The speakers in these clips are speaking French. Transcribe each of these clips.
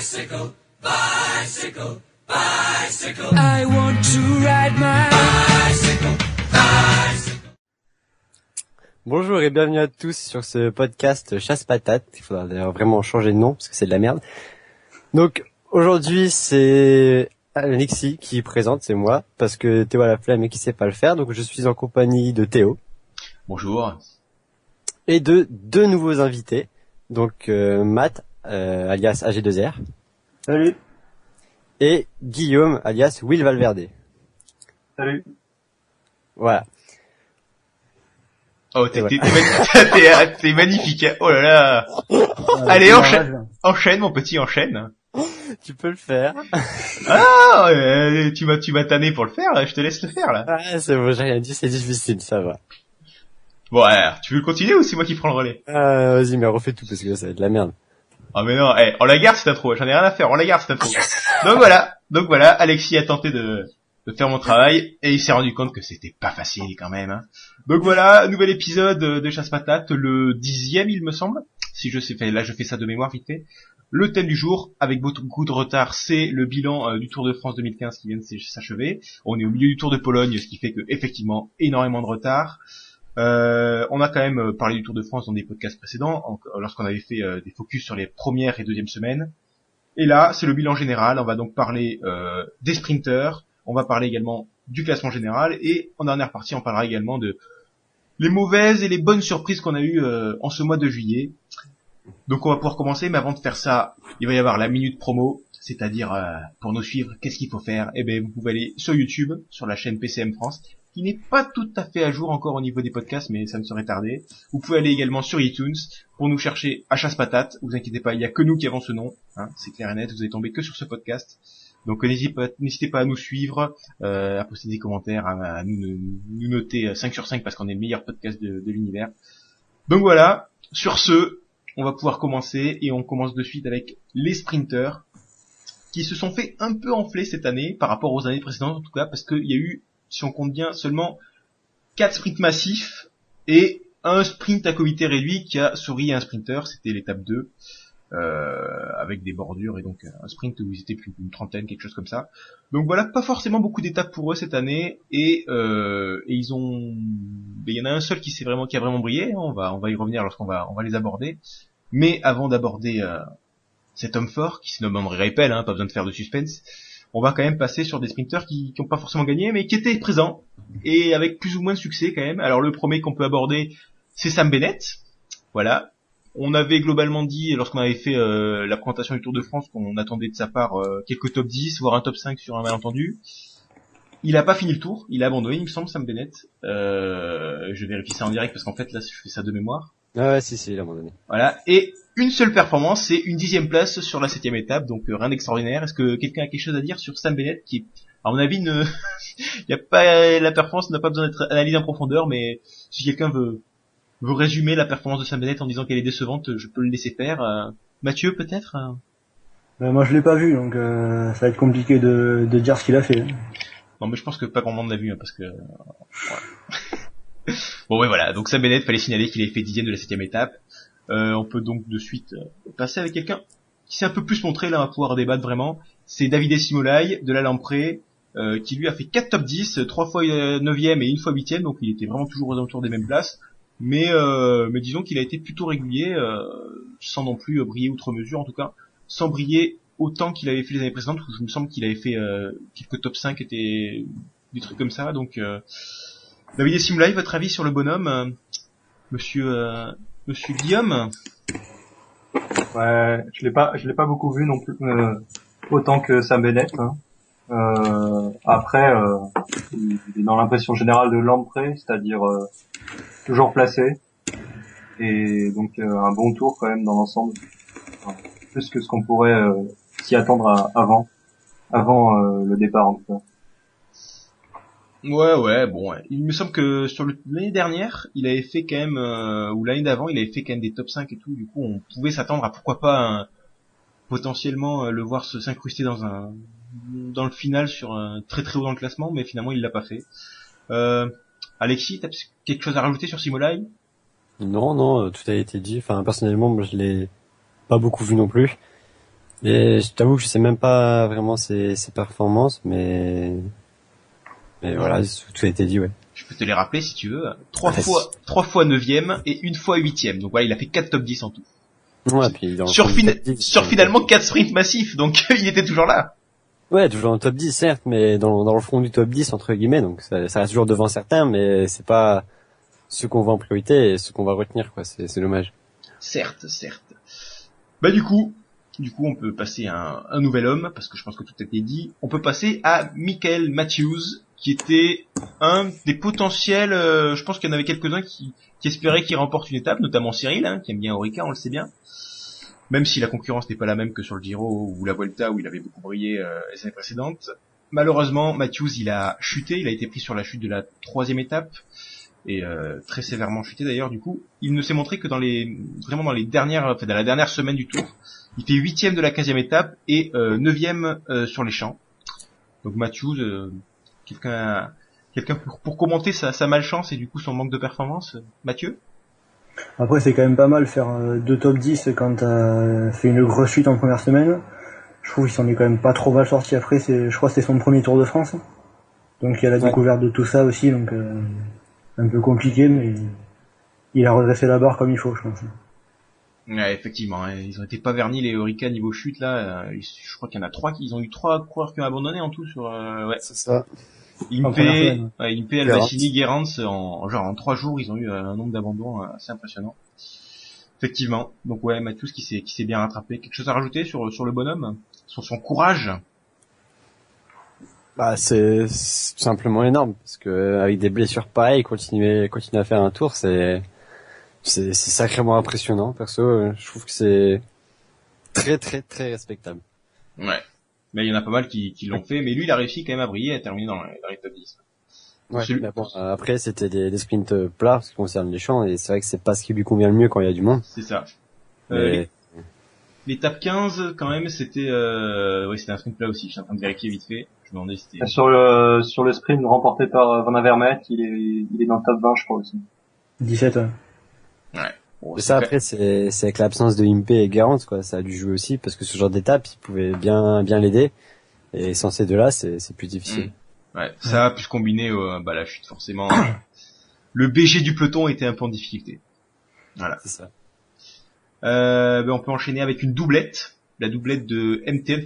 Bicycle, bicycle, bicycle. I want to ride my bicycle, bicycle. Bonjour et bienvenue à tous sur ce podcast Chasse Patate. Il faudra d'ailleurs vraiment changer de nom parce que c'est de la merde. Donc aujourd'hui c'est Alexis qui présente, c'est moi, parce que Théo a la flemme et qui sait pas le faire. Donc je suis en compagnie de Théo. Bonjour. Et de deux nouveaux invités. Donc Matt, alias AG2R. Salut. Et Guillaume, alias Will Valverde. Salut. Voilà. Oh, t'es magnifique. Oh là là. Allez, enchaîne, mon petit, enchaîne. Tu peux le faire. Ah, tu m'as tanné pour le faire, là. Je te laisse le faire, là. Ah, c'est bon, j'ai rien dit, c'est difficile, ça va. Bon, alors, tu veux continuer ou c'est moi qui prends le relais? Vas-y, mais refais tout parce que ça va être de la merde. Ah, mais non, on la garde, c'est ta trop. J'en ai rien à faire, on la garde, c'est ta trop. Donc voilà, Alexis a tenté de faire mon travail et il s'est rendu compte que c'était pas facile quand même. Hein. Donc voilà, nouvel épisode de Chasse Patate, le 10e il me semble. Si je sais, là je fais ça de mémoire vite fait. Le thème du jour, avec beaucoup de retard, c'est le bilan du Tour de France 2015 qui vient de s'achever. On est au milieu du Tour de Pologne, ce qui fait que effectivement énormément de retard. On a quand même parlé du Tour de France dans des podcasts précédents, lorsqu'on avait fait des focus sur les premières et deuxièmes semaines. Et là, c'est le bilan général. On va donc parler des sprinters. On va parler également du classement général. Et en dernière partie, on parlera également de les mauvaises et les bonnes surprises qu'on a eues en ce mois de juillet. Donc on va pouvoir commencer, mais avant de faire ça, il va y avoir la minute promo. C'est-à-dire, pour nous suivre, qu'est-ce qu'il faut faire? Eh ben, vous pouvez aller sur YouTube, sur la chaîne PCM France, qui n'est pas tout à fait à jour encore au niveau des podcasts, mais ça ne saurait tarder. Vous pouvez aller également sur iTunes pour nous chercher à Chasse Patate. Vous inquiétez pas, il y a que nous qui avons ce nom, hein, c'est clair et net. Vous allez tomber que sur ce podcast. Donc n'hésitez pas à nous suivre, à poster des commentaires, à nous noter 5 sur 5 parce qu'on est le meilleur podcast de l'univers. Donc voilà, sur ce, on va pouvoir commencer et on commence de suite avec les sprinters qui se sont fait un peu enfler cette année par rapport aux années précédentes en tout cas, parce qu'il y a eu, si on compte bien, seulement 4 sprints massifs et un sprint à comité réduit qui a souri à un sprinter, c'était l'étape 2, avec des bordures et donc un sprint où ils étaient plus d'une trentaine, quelque chose comme ça. Donc voilà, pas forcément beaucoup d'étapes pour eux cette année et ils ont, il y en a un seul qui a vraiment brillé. On va y revenir lorsqu'on va les aborder. Mais avant d'aborder cet homme fort qui se nomme André Greipel, hein, pas besoin de faire de suspense. On va quand même passer sur des sprinters qui ont pas forcément gagné, mais qui étaient présents et avec plus ou moins de succès quand même. Alors le premier qu'on peut aborder, c'est Sam Bennett. Voilà. On avait globalement dit, lorsqu'on avait fait la présentation du Tour de France, qu'on attendait de sa part quelques top 10, voire un top 5 sur un malentendu. Il a pas fini le tour, il a abandonné, il me semble, Sam Bennett. Je vérifie ça en direct parce qu'en fait là, je fais ça de mémoire. Ah ouais, si, il a abandonné. Voilà. Et une seule performance, c'est une 10e place sur la 7e étape, donc rien d'extraordinaire. Est-ce que quelqu'un a quelque chose à dire sur Sam Bennett qui, à mon avis, il y a pas, la performance n'a pas besoin d'être analysée en profondeur, mais si quelqu'un veut résumer la performance de Sam Bennett en disant qu'elle est décevante, je peux le laisser faire. Mathieu, peut-être? Moi je l'ai pas vu, donc ça va être compliqué de dire ce qu'il a fait. Non, mais je pense que pas grand monde l'a vu, hein, parce que... Ouais. Bon, ouais, voilà. Donc Sam Bennett, fallait signaler qu'il avait fait 10e de la 7e étape. On peut donc de suite passer avec quelqu'un qui s'est un peu plus montré, là, on va pouvoir débattre vraiment. C'est Davide Simolai, de la Lamprey, qui lui a fait 4 top 10, 3 fois 9e et 1 fois 8e, donc il était vraiment toujours aux alentours des mêmes places. Mais disons qu'il a été plutôt régulier, sans non plus briller outre mesure, en tout cas, sans briller autant qu'il avait fait les années précédentes, où je me semble qu'il avait fait quelques top 5, des trucs comme ça. Donc David Simlay, votre avis sur le bonhomme, monsieur Guillaume? Ouais, je l'ai pas beaucoup vu non plus, autant que Sam Bennett. Hein. Après, il est dans l'impression générale de Lamprey, c'est-à-dire toujours placé, et donc un bon tour quand même dans l'ensemble, enfin, plus que ce qu'on pourrait s'y attendre avant le départ en tout cas. Ouais, bon, ouais. Il me semble que sur l'année dernière, il avait fait quand même, ou l'année d'avant, il avait fait quand même des top 5 et tout, du coup on pouvait s'attendre à pourquoi pas potentiellement le voir s'incruster dans le final sur très très haut dans le classement, mais finalement il l'a pas fait. Alexis, t'as quelque chose à rajouter sur Simolai? Non, tout a été dit. Enfin, personnellement, moi, je l'ai pas beaucoup vu non plus. Et je t'avoue que je sais même pas vraiment ses performances, mais voilà, tout a été dit, ouais. Je peux te les rappeler si tu veux. Vas-y. Trois fois 9e et une fois 8e. Donc voilà, il a fait 4 top 10 en tout. Ouais, puis il est Sur, encore top 10, sur finalement 4 sprints massifs, donc il était toujours là. ouais, toujours dans le top 10, certes, mais dans le fond du top 10, entre guillemets, donc ça reste toujours devant certains, mais c'est pas ceux qu'on voit en priorité et ceux qu'on va retenir, quoi, c'est dommage. Certes, certes. Bah du coup, on peut passer à un nouvel homme, parce que je pense que tout a été dit. On peut passer à Michael Matthews, qui était un des potentiels, je pense qu'il y en avait quelques-uns qui espéraient qu'il remporte une étape, notamment Cyril, hein, qui aime bien Orica, on le sait bien. Même si la concurrence n'est pas la même que sur le Giro ou la Vuelta, où il avait beaucoup brillé les années précédentes. Malheureusement, Matthews, il a chuté, il a été pris sur la chute de la 3e étape, et très sévèrement chuté d'ailleurs. Du coup, il ne s'est montré que dans les dans la dernière semaine du Tour. Il fait 8e de la 15e étape et 9e sur les champs. Donc Matthews, quelqu'un pour commenter sa malchance et du coup son manque de performance, Mathieu. Après, c'est quand même pas mal faire 2 top 10 quand t'as fait une grosse chute en première semaine. Je trouve qu'il s'en est quand même pas trop mal sorti après. Je crois que c'était son premier Tour de France. Donc il y a la découverte de tout ça aussi, donc un peu compliqué, mais il a redressé la barre comme il faut, je pense. Ouais, effectivement, hein, ils ont été pas vernis les Orica niveau chute là. Je crois qu'il y en a 3 ils ont eu 3 coureurs qui ont abandonné en tout sur ouais. C'est ça. Impé, Albacini, Gerrans en 3 jours, ils ont eu un nombre d'abandons assez impressionnant. Effectivement. Donc ouais, Matthews qui s'est bien rattrapé. Quelque chose à rajouter sur le bonhomme, sur son courage? Bah, c'est simplement énorme, parce que avec des blessures pareilles, continuer à faire un tour, c'est sacrément impressionnant. Perso, je trouve que c'est très très très respectable. Ouais. Mais il y en a pas mal qui l'ont fait, mais lui il a réussi quand même à briller, à terminer dans les top 10. Ouais, mais bon, après c'était des sprints plats, ce qui concerne les champs, et c'est vrai que c'est pas ce qui lui convient le mieux quand il y a du monde. C'est ça. Mais... L'étape 15, quand même, c'était un sprint plat aussi. Je suis en train de vérifier vite fait. Je me demandais si c'était... Sur le sprint remporté par Van Avermaet, il est dans le top 20, je crois aussi. 17, ouais. Ouais. Bon, et ça après c'est avec l'absence de Impé et Garant, quoi, ça a dû jouer aussi, parce que ce genre d'étape, il pouvait bien l'aider, et sans ces deux-là, c'est plus difficile. Ouais, ça a pu se combiner la chute forcément. Le BG du peloton était un peu en difficulté. Voilà. C'est ça. On peut enchaîner avec une doublette, la doublette de MTN,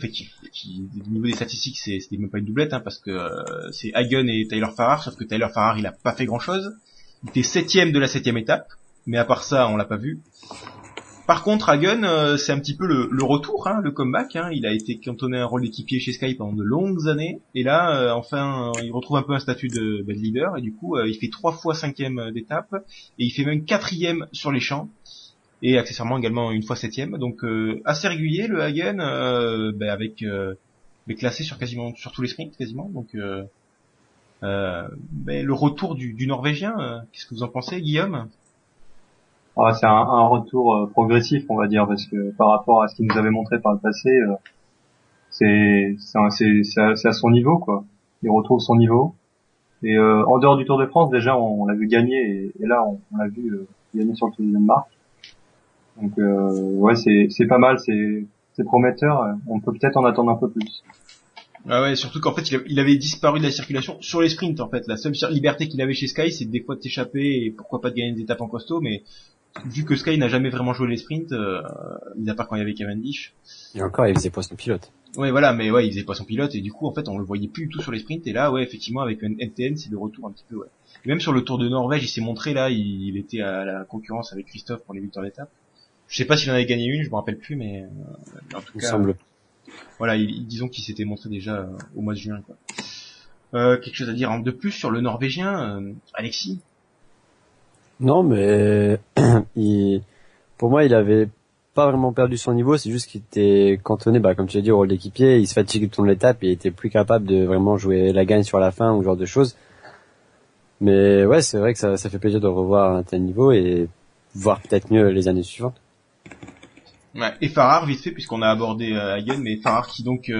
qui au niveau des statistiques, c'était même pas une doublette, hein, parce que c'est Hagen et Tyler Farrar, sauf que Tyler Farrar, il a pas fait grand chose. Il était 7e de la 7e étape, mais à part ça, on l'a pas vu. Par contre, Hagen, c'est un petit peu le retour, hein, le comeback, hein. Il a été cantonné un rôle d'équipier chez Sky pendant de longues années, et là, enfin, il retrouve un peu un statut de leader, et du coup, il fait 3 fois 5e d'étape, et il fait même 4e sur les champs. Et accessoirement également une fois 7e, donc assez régulier le Hagen, avec classé sur tous les sprints quasiment, donc le retour du Norvégien, qu'est-ce que vous en pensez, Guillaume? C'est un retour progressif, on va dire, parce que par rapport à ce qu'il nous avait montré par le passé, c'est à son niveau, quoi. Il retrouve son niveau. Et en dehors du Tour de France, déjà, on l'a vu gagner, et là, on l'a vu gagner sur le Tour de Danemark. Donc ouais, c'est pas mal, c'est prometteur. On peut peut-être en attendre un peu plus. Ah ouais, surtout qu'en fait il avait disparu de la circulation sur les sprints en fait. La seule liberté qu'il avait chez Sky, c'est des fois de t'échapper et pourquoi pas de gagner des étapes en costaud, mais vu que Sky n'a jamais vraiment joué les sprints, mis à part quand il y avait Cavendish. Et encore, il faisait poisson pilote. Ouais, voilà, mais ouais, il faisait pas son pilote et du coup en fait on le voyait plus du tout sur les sprints, et là ouais, effectivement avec un NTN, c'est le retour un petit peu, ouais. Et même sur le Tour de Norvège, il s'est montré là, il était à la concurrence avec Christophe pour les victoires d'étape. Je sais pas s'il en avait gagné une, je me rappelle plus, mais en tout cas, voilà, disons qu'il s'était montré déjà au mois de juin, quoi. Quelque chose à dire de plus sur le Norvégien, Alexis? Non, mais pour moi, il avait pas vraiment perdu son niveau, c'est juste qu'il était cantonné, comme tu l'as dit, au rôle d'équipier, il se fatiguait tout le long de l'étape, et il était plus capable de vraiment jouer la gagne sur la fin ou ce genre de choses. Mais ouais, c'est vrai que ça fait plaisir de revoir un tel niveau et voir peut-être mieux les années suivantes. Ouais, et Farrar, vite fait, puisqu'on a abordé Hagen, mais Farrar qui donc,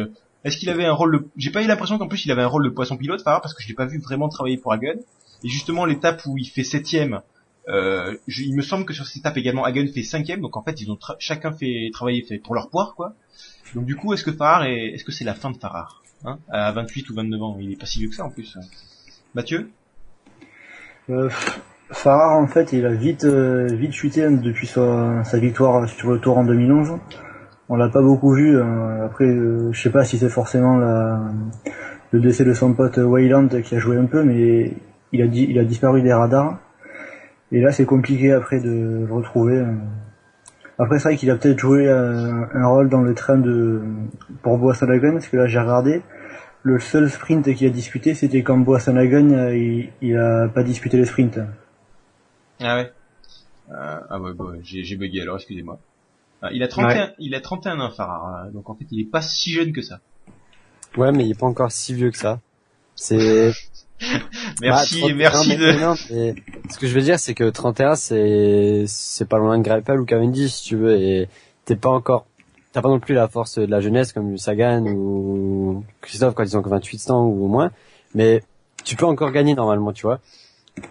est-ce qu'il avait un rôle j'ai pas eu l'impression qu'en plus il avait un rôle de poisson pilote, Farrar, parce que je l'ai pas vu vraiment travailler pour Hagen. Et justement, l'étape où il fait 7e, Il me semble que sur cette étape également, Hagen fait 5e, donc en fait ils ont chacun fait pour leur poire, quoi. Donc du coup, est-ce que c'est la fin de Farrar, hein, à 28 ou 29 ans? Il est pas si vieux que ça en plus. Mathieu? Farrar, en fait, il a vite chuté depuis sa victoire sur le Tour en 2011. On l'a pas beaucoup vu. Après, je sais pas si c'est forcément le décès de son pote Wayland qui a joué un peu, mais il a disparu des radars. Et là, c'est compliqué après de le retrouver. Après, c'est vrai qu'il a peut-être joué un rôle dans le train pour Boasson-Hagen, parce que là, j'ai regardé. Le seul sprint qu'il a disputé, c'était quand Boasson-Hagen, il a pas disputé le sprint. Ah ouais. Ouais, j'ai bugué alors, excusez-moi. Il a 31 ans, Farrar. Donc en fait, il est pas si jeune que ça. Ouais, mais il est pas encore si vieux que ça. C'est merci non, de... non, mais ce que je veux dire, c'est que 31, c'est pas loin de Greipel ou Cavendish, si tu veux, et t'as pas non plus la force de la jeunesse comme Sagan ou Christophe quand ils ont que 28 ans ou moins, mais tu peux encore gagner normalement, tu vois.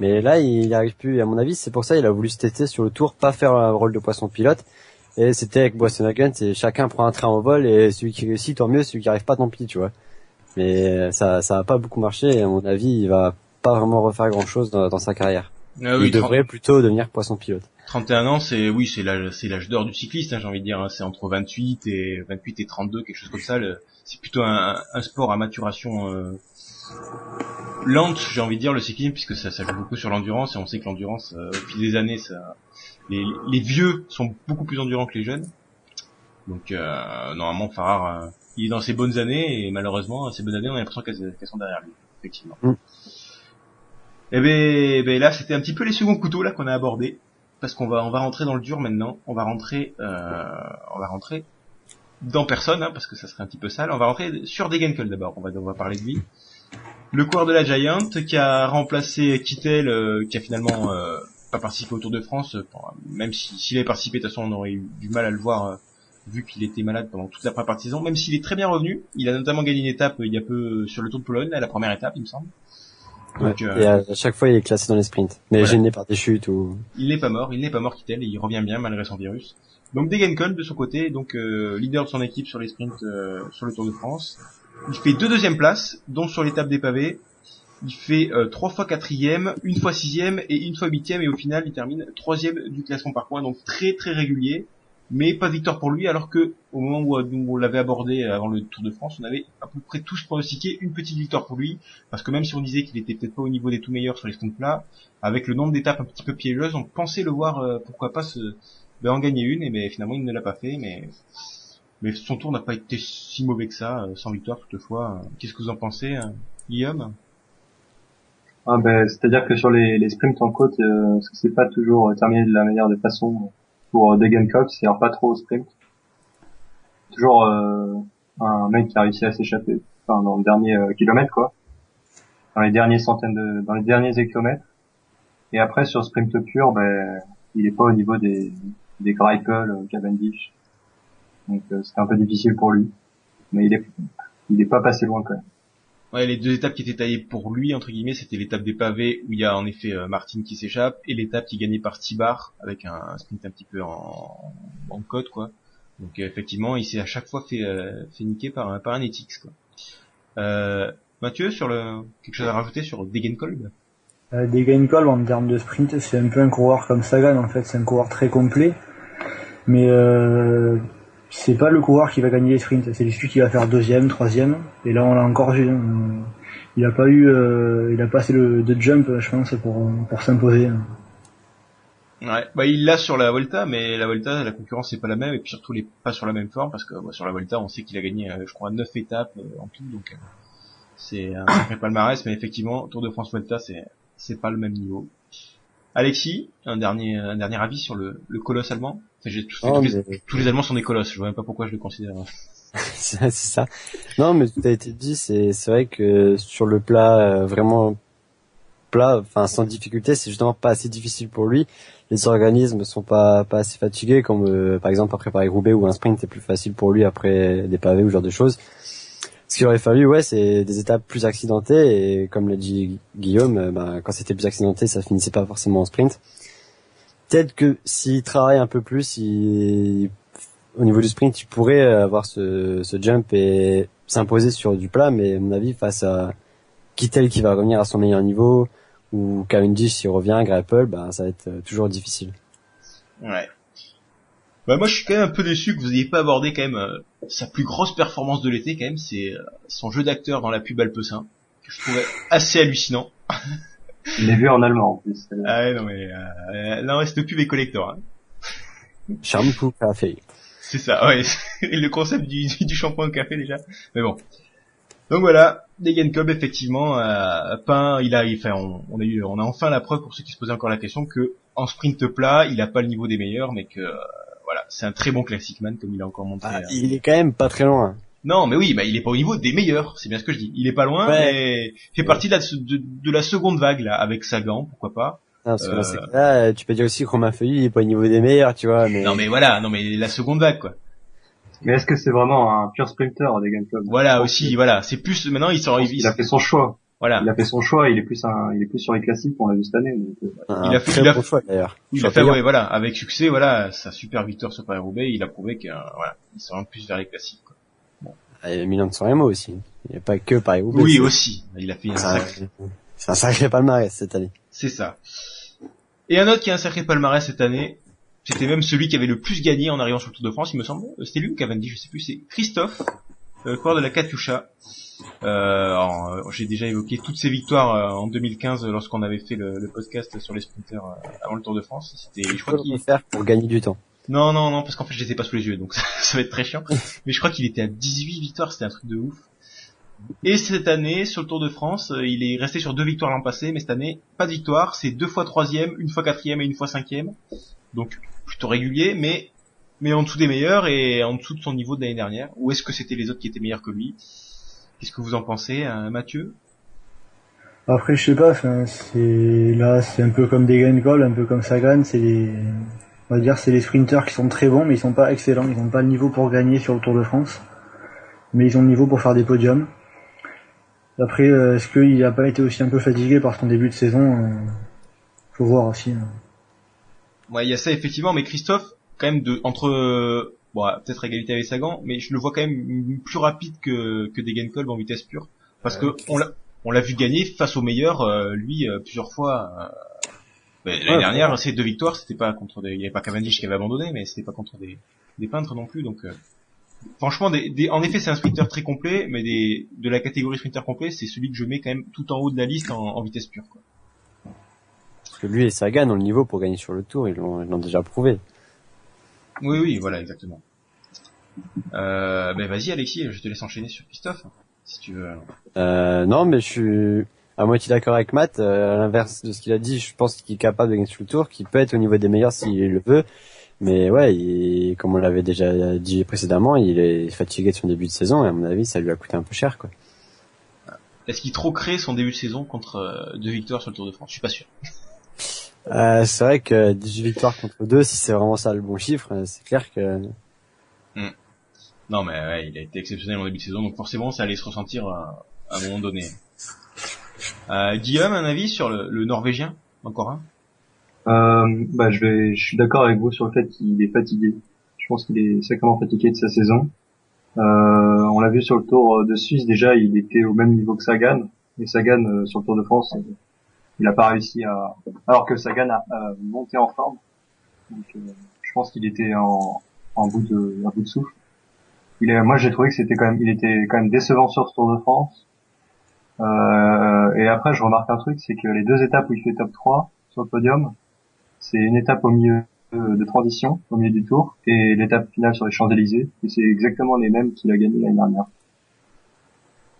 Mais là, il y arrive plus, et à mon avis, c'est pour ça il a voulu se tester sur le tour, pas faire un rôle de poisson pilote. Et c'était avec Boasson-Hagen, c'est chacun prend un train au vol, et celui qui réussit, tant mieux, celui qui arrive pas, tant pis, tu vois. Mais ça a pas beaucoup marché, et à mon avis, il va pas vraiment refaire grand chose dans sa carrière. Ah oui, il devrait plutôt devenir poisson pilote. 31 ans, c'est l'âge d'or du cycliste, hein, j'ai envie de dire, hein. C'est entre 28 et 32, quelque chose comme ça. C'est plutôt un sport à maturation lente, j'ai envie de dire, le cyclisme, puisque ça joue beaucoup sur l'endurance, et on sait que l'endurance, au fil des années, les vieux sont beaucoup plus endurants que les jeunes. Donc normalement, Farrar, il est dans ses bonnes années, et malheureusement, ces bonnes années, on a l'impression qu'elles sont derrière lui, effectivement. Et ben là, c'était un petit peu les seconds couteaux là qu'on a abordés, parce qu'on va rentrer dans le dur maintenant. On va rentrer dans personne, hein, parce que ça serait un petit peu sale. On va rentrer sur Degenkolb d'abord. On va parler de lui. Le coureur de la Giant qui a remplacé Kittel, qui a finalement pas participé au Tour de France. Même s'il avait participé, de toute façon, on aurait eu du mal à le voir vu qu'il était malade pendant toute la première partie de saison. Même s'il est très bien revenu, il a notamment gagné une étape il y a peu sur le Tour de Pologne, à la première étape, il me semble. Donc, et à chaque fois, il est classé dans les sprints, mais voilà. Gêné par des chutes ou. Il n'est pas mort Kittel, et il revient bien malgré son virus. Donc Degenkolb de son côté, donc leader de son équipe sur les sprints sur le Tour de France. Il fait 2 deuxièmes places, dont sur l'étape des pavés. Il fait 3 fois 4e, 1 fois 6e et 1 fois 8e, et au final il termine 3e du classement par points, donc très très régulier, mais pas de victoire pour lui, alors que au moment où on l'avait abordé avant le Tour de France, on avait à peu près tous pronostiqué une petite victoire pour lui, parce que même si on disait qu'il était peut-être pas au niveau des tout meilleurs sur les sprints plats, avec le nombre d'étapes un petit peu piégeuses, on pensait le voir pourquoi pas en gagner une, et ben finalement il ne l'a pas fait, mais son tour n'a pas été si mauvais que ça, sans victoire toutefois. Qu'est-ce que vous en pensez, Guillaume? C'est-à-dire que sur les sprints en côte, ça s'est pas toujours terminé de la meilleure des façons pour Degenkolb, c'est pas trop au sprint. Toujours un mec qui a réussi à s'échapper, enfin dans le dernier kilomètre quoi, dans les derniers kilomètres. Et après sur sprint pur, il est pas au niveau des Greipel, Cavendish. Donc c'était un peu difficile pour lui, mais il est pas passé loin quand même. Ouais, les 2 étapes qui étaient taillées pour lui, entre guillemets, c'était l'étape des pavés où il y a en effet Martin qui s'échappe, et l'étape qui est gagnée par Tibar avec un sprint un petit peu en côte, quoi. Donc effectivement, il s'est à chaque fois fait niquer par un Etix, quoi. Mathieu, quelque chose à rajouter sur Degenkolb? Degenkolb en termes de sprint, c'est un peu un coureur comme Sagan en fait, c'est un coureur très complet, mais c'est pas le coureur qui va gagner les sprints, c'est celui qui va faire 2e, 3e, et là on l'a encore vu, il a pas assez de jump, je pense, pour s'imposer. Ouais, il l'a sur la Volta, mais la Volta, la concurrence c'est pas la même, et puis surtout il est pas sur la même forme, parce que sur la Volta on sait qu'il a gagné, je crois, 9 étapes en tout, donc c'est un sacré palmarès, mais effectivement Tour de France Volta c'est pas le même niveau. Alexis, un dernier avis sur le colosse allemand. Tous les Allemands sont des colosses, je vois même pas pourquoi je le considère. C'est ça. Non, mais tout a été dit, c'est vrai que sur le plat, vraiment plat, enfin sans difficulté, c'est justement pas assez difficile pour lui. Les organismes sont pas assez fatigués, comme par exemple après Paris-Roubaix où un sprint est plus facile pour lui après des pavés ou ce genre de choses. Ce qu'il aurait fallu, c'est des étapes plus accidentées, et comme l'a dit Guillaume, quand c'était plus accidenté, ça finissait pas forcément en sprint. peut-être que s'il travaille un peu plus, au niveau du sprint, il pourrait avoir ce jump et s'imposer sur du plat, mais à mon avis, face à Kittel qui va revenir à son meilleur niveau, ou Cavendish s'il revient, Greipel, bah, ça va être toujours difficile. Ouais. Bah moi je suis quand même un peu déçu que vous ayez pas abordé quand même sa plus grosse performance de l'été quand même, c'est son jeu d'acteur dans la pub Alpecin, que je trouvais assez hallucinant. Je l'ai vu en allemand en plus. Ah ouais, non mais non, cette pub est collector. Hein. Shampoo café. C'est ça, ouais. Et le concept du shampoing au café déjà. Mais bon. Donc voilà, Degenkolb effectivement peint, on a enfin la preuve pour ceux qui se posaient encore la question que en sprint plat, il a pas le niveau des meilleurs, mais que voilà, c'est un très bon classic man comme il a encore montré. Il est quand même pas très loin. Non, mais oui, bah il est pas au niveau des meilleurs, c'est bien ce que je dis. Il est pas loin, ouais. Mais il fait partie de la seconde vague là, avec Sagan, pourquoi pas. Non, parce que là, tu peux dire aussi que Romain Feuilly il est pas au niveau des meilleurs, tu vois. Mais... Non mais voilà, la seconde vague quoi. Mais est-ce que c'est vraiment un pur sprinter Degenkolb? Voilà aussi, voilà, c'est plus maintenant il a fait son choix. Voilà. Il a fait son choix, il est plus sur les classiques qu'on l'a vu cette année. Donc, il a fait bon choix d'ailleurs. Ouais, voilà, avec succès, voilà, sa super victoire sur Paris-Roubaix, il a prouvé que voilà, il s'oriente plus vers les classiques quoi. Bon. Et Milan-San Remo aussi. Il n'y a pas que Paris-Roubaix. Oui, aussi. Il a fait c'est un sacré palmarès cette année. C'est ça. Et un autre qui a un sacré palmarès cette année, c'était même celui qui avait le plus gagné en arrivant sur le Tour de France, il me semble. C'était lui ou Cavendish, je sais plus. C'est Christophe, coureur de la Katyusha. J'ai déjà évoqué toutes ses victoires en 2015 lorsqu'on avait fait le podcast sur les sprinters avant le Tour de France. Je crois qu'il faire pour gagner du temps. Non, parce qu'en fait je les ai pas sous les yeux, donc ça va être très chiant. Mais je crois qu'il était à 18 victoires, c'était un truc de ouf. Et cette année, sur le Tour de France, il est resté sur 2 victoires l'an passé, mais cette année, pas de victoire, c'est 2 fois 3e, 1 fois 4e et 1 fois 5e. Donc plutôt régulier, mais en dessous des meilleurs et en dessous de son niveau de l'année dernière. Ou est-ce que c'était les autres qui étaient meilleurs que lui? Qu'est-ce que vous en pensez, Mathieu? Après, je sais pas, c'est un peu comme Degenkolb, un peu comme Sagan, on va dire, c'est les sprinters qui sont très bons, mais ils sont pas excellents, ils ont pas le niveau pour gagner sur le Tour de France. Mais ils ont le niveau pour faire des podiums. Après, est-ce qu'il a pas été aussi un peu fatigué par son début de saison? Faut voir aussi. Ouais, il y a ça effectivement, mais Christophe, quand même peut-être égalité avec Sagan, mais je le vois quand même plus rapide que Degenkolb en vitesse pure, parce que on l'a vu gagner face aux meilleurs, lui plusieurs fois. L'année dernière, ces 2 victoires, c'était pas contre il y avait pas Cavendish qui avait abandonné, mais c'était pas contre des peintres non plus, donc. Franchement, en effet, c'est un sprinter très complet, mais de la catégorie sprinter complet, c'est celui que je mets quand même tout en haut de la liste en vitesse pure, quoi. Parce que lui et Sagan ont le niveau pour gagner sur le Tour, ils l'ont déjà prouvé. Oui, voilà, exactement. Vas-y, Alexis, je te laisse enchaîner sur Christophe, si tu veux. Non, mais je suis à moitié d'accord avec Matt. À l'inverse de ce qu'il a dit, je pense qu'il est capable de gagner sur le Tour, qu'il peut être au niveau des meilleurs s'il le veut. Mais ouais, comme on l'avait déjà dit précédemment, il est fatigué de son début de saison et à mon avis, ça lui a coûté un peu cher, quoi. Est-ce qu'il troquerait son début de saison contre 2 victoires sur le Tour de France? Je suis pas sûr. C'est vrai que 18 victoires contre 2, si c'est vraiment ça le bon chiffre, c'est clair que... Non, mais ouais, il a été exceptionnel en début de saison, donc forcément, ça allait se ressentir à un moment donné. Guillaume, un avis sur le Norvégien? Encore un? Je suis d'accord avec vous sur le fait qu'il est fatigué. Je pense qu'il est sacrément fatigué de sa saison. On l'a vu sur le Tour de Suisse déjà, il était au même niveau que Sagan. Et Sagan sur le Tour de France, il a pas réussi alors que Sagan a monté en forme. Donc, je pense qu'il était en bout de souffle. Moi j'ai trouvé que il était quand même décevant sur ce Tour de France. Et après je remarque un truc, c'est que les 2 étapes où il fait top 3 sur le podium, c'est une étape au milieu de transition, au milieu du Tour, et l'étape finale sur les Champs-Élysées, et c'est exactement les mêmes qu'il a gagné l'année dernière.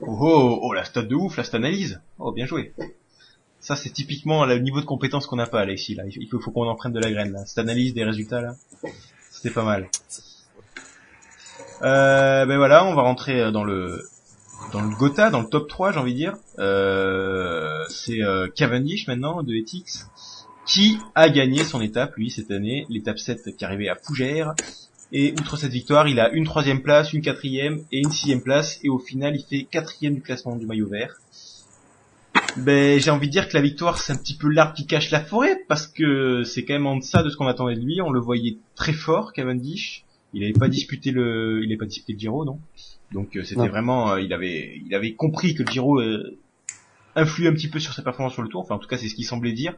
Oh, la stat de ouf, la stat analyse. Oh, bien joué. Ça, c'est typiquement le niveau de compétence qu'on n'a pas, Alexis, là. Il faut qu'on en prenne de la graine, là. Cette analyse des résultats, là. C'était pas mal. Voilà, on va rentrer dans le Gotha, dans le top 3, j'ai envie de dire. C'est Cavendish, maintenant, de Ethics, qui a gagné son étape, lui, cette année, l'étape 7 qui arrivait à Fougères. Et outre cette victoire, il a une 3e place, une 4e et une 6e place. Et au final, il fait 4e du classement du maillot vert. Ben, j'ai envie de dire que la victoire, c'est un petit peu l'arbre qui cache la forêt, parce que c'est quand même en deçà de ce qu'on attendait de lui. On le voyait très fort, Cavendish. Il avait pas disputé le Giro, non? Donc c'était Non. vraiment, il avait compris que le Giro influait un petit peu sur sa performance sur le Tour. Enfin, en tout cas, c'est ce qu'il semblait dire.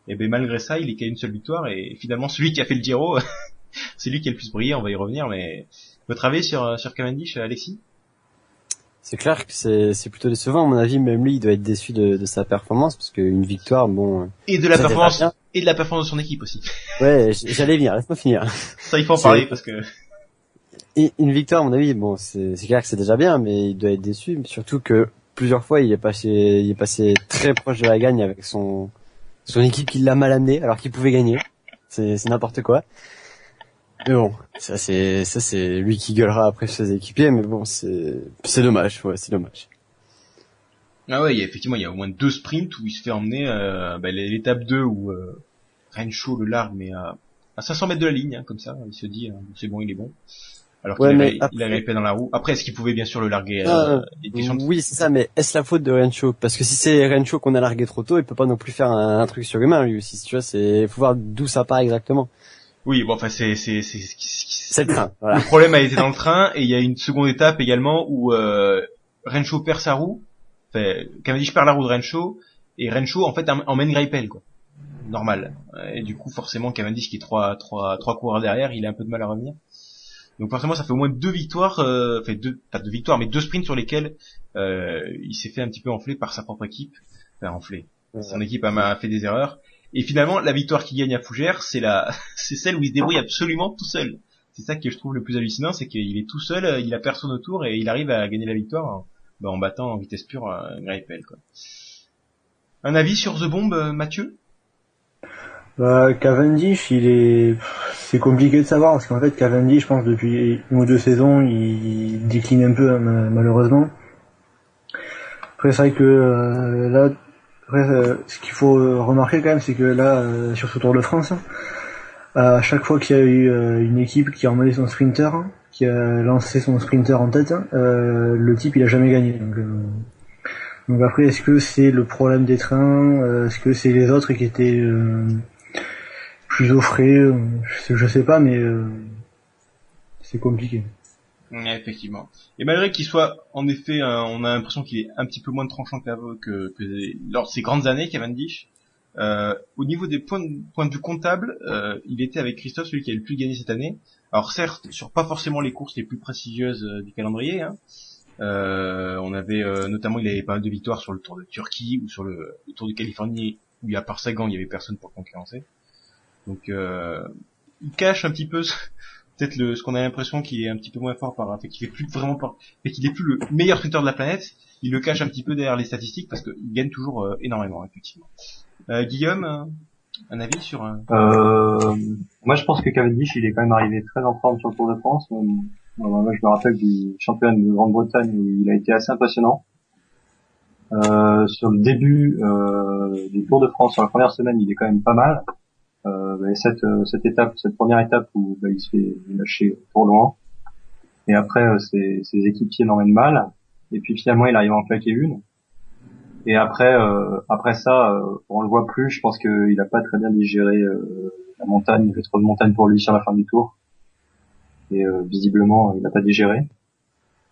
Et ben malgré ça, il est qu'à une seule victoire. Et finalement, celui qui a fait le Giro, c'est lui qui a le plus brillé. On va y revenir. Mais votre avis sur Cavendish, Alexis? C'est clair que c'est plutôt décevant. À mon avis, même lui, il doit être déçu de sa performance parce qu'une victoire, bon. Et de la ça performance, démarre et de la performance de son équipe aussi. Ouais, j'allais venir. Laisse-moi finir. Ça, il faut en C'est- parler parce que. Et une victoire, à mon avis, bon, c'est clair que c'est déjà bien, mais il doit être déçu. Surtout que plusieurs fois, il est passé très proche de la gagne avec son équipe qui l'a mal amené, alors qu'il pouvait gagner. C'est n'importe quoi. Mais bon, ça c'est lui qui gueulera après ses équipiers, mais bon, c'est dommage, ouais, c'est dommage. Ah ouais, effectivement, il y a au moins 2 sprints où il se fait emmener, l'étape 2 où Renshaw le largue, mais à 500 mètres de la ligne, hein, comme ça, il se dit, c'est bon, il est bon. Alors qu'il Ouais, mais avait, il après- avait épée dans la roue. Après, est-ce qu'il pouvait bien sûr le larguer une question de- Oui, c'est ça, mais est-ce la faute de Renshaw? Parce que si c'est Renshaw qu'on a largué trop tôt, il peut pas non plus faire un truc surhumain, lui aussi, tu vois, faut voir d'où ça part exactement. Oui, bon, enfin, c'est C'est le train, voilà. le problème a été dans le train, et il y a une seconde étape également où Renshaw perd sa roue. Enfin, Cavendish perd la roue de Renshaw, et Renshaw, en fait, emmène Greipel, quoi. Normal. Et du coup, forcément, Cavendish qui est trois coureurs derrière, il a un peu de mal à revenir. Donc forcément, ça fait au moins 2 victoires, pas 2 victoires, mais 2 sprints sur lesquels il s'est fait un petit peu enfler par sa propre équipe. Enfin, enfler. Son équipe a fait des erreurs. Et finalement, la victoire qu'il gagne à Fougères, c'est c'est celle où il se débrouille absolument tout seul. C'est ça que je trouve le plus hallucinant, c'est qu'il est tout seul, il a personne autour et il arrive à gagner la victoire en battant en vitesse pure Greipel, quoi. Un avis sur The Bomb, Mathieu? Cavendish, c'est compliqué de savoir parce qu'en fait Cavendish, je pense depuis 1 ou 2 saisons, il décline un peu, hein, malheureusement. Après c'est vrai que ce qu'il faut remarquer quand même, c'est que là, sur ce Tour de France, à chaque fois qu'il y a eu une équipe qui a emmené son sprinter, qui a lancé son sprinter en tête, le type il a jamais gagné. Donc après, est-ce que c'est le problème des trains, est-ce que c'est les autres qui étaient plus au frais, je sais pas, mais c'est compliqué. Ouais, effectivement. Et malgré qu'il soit, en effet, on a l'impression qu'il est un petit peu moins tranchant que lors de ses grandes années, Cavendish. Au niveau des points de vue comptable, il était avec Christophe celui qui a le plus gagné cette année. Alors certes, sur pas forcément les courses les plus prestigieuses du calendrier. Hein. On avait notamment, il avait pas mal de victoires sur le Tour de Turquie ou sur le Tour de Californie où à part Sagan, il y avait personne pour concurrencer. Donc il cache un petit peu peut-être ce qu'on a l'impression qu'il est un petit peu moins fort qu'il fait plus vraiment fort, qu'il est plus le meilleur sprinter de la planète. Il le cache un petit peu derrière les statistiques parce qu'il gagne toujours énormément, effectivement. Guillaume, un avis sur Moi, je pense que Cavendish, il est quand même arrivé très en forme sur le Tour de France. Moi, je me rappelle du championnat de Grande-Bretagne où il a été assez impressionnant. Sur le début du Tour de France, sur la première semaine, il est quand même pas mal. Cette première étape où il se fait lâcher pour loin, et après ses équipiers l'emmènent mal, et puis finalement il arrive à en claquer une. Et après ça, on le voit plus. Je pense qu'il a pas très bien digéré la montagne. Il y avait trop de montagne pour lui sur la fin du Tour, et visiblement il n'a pas digéré.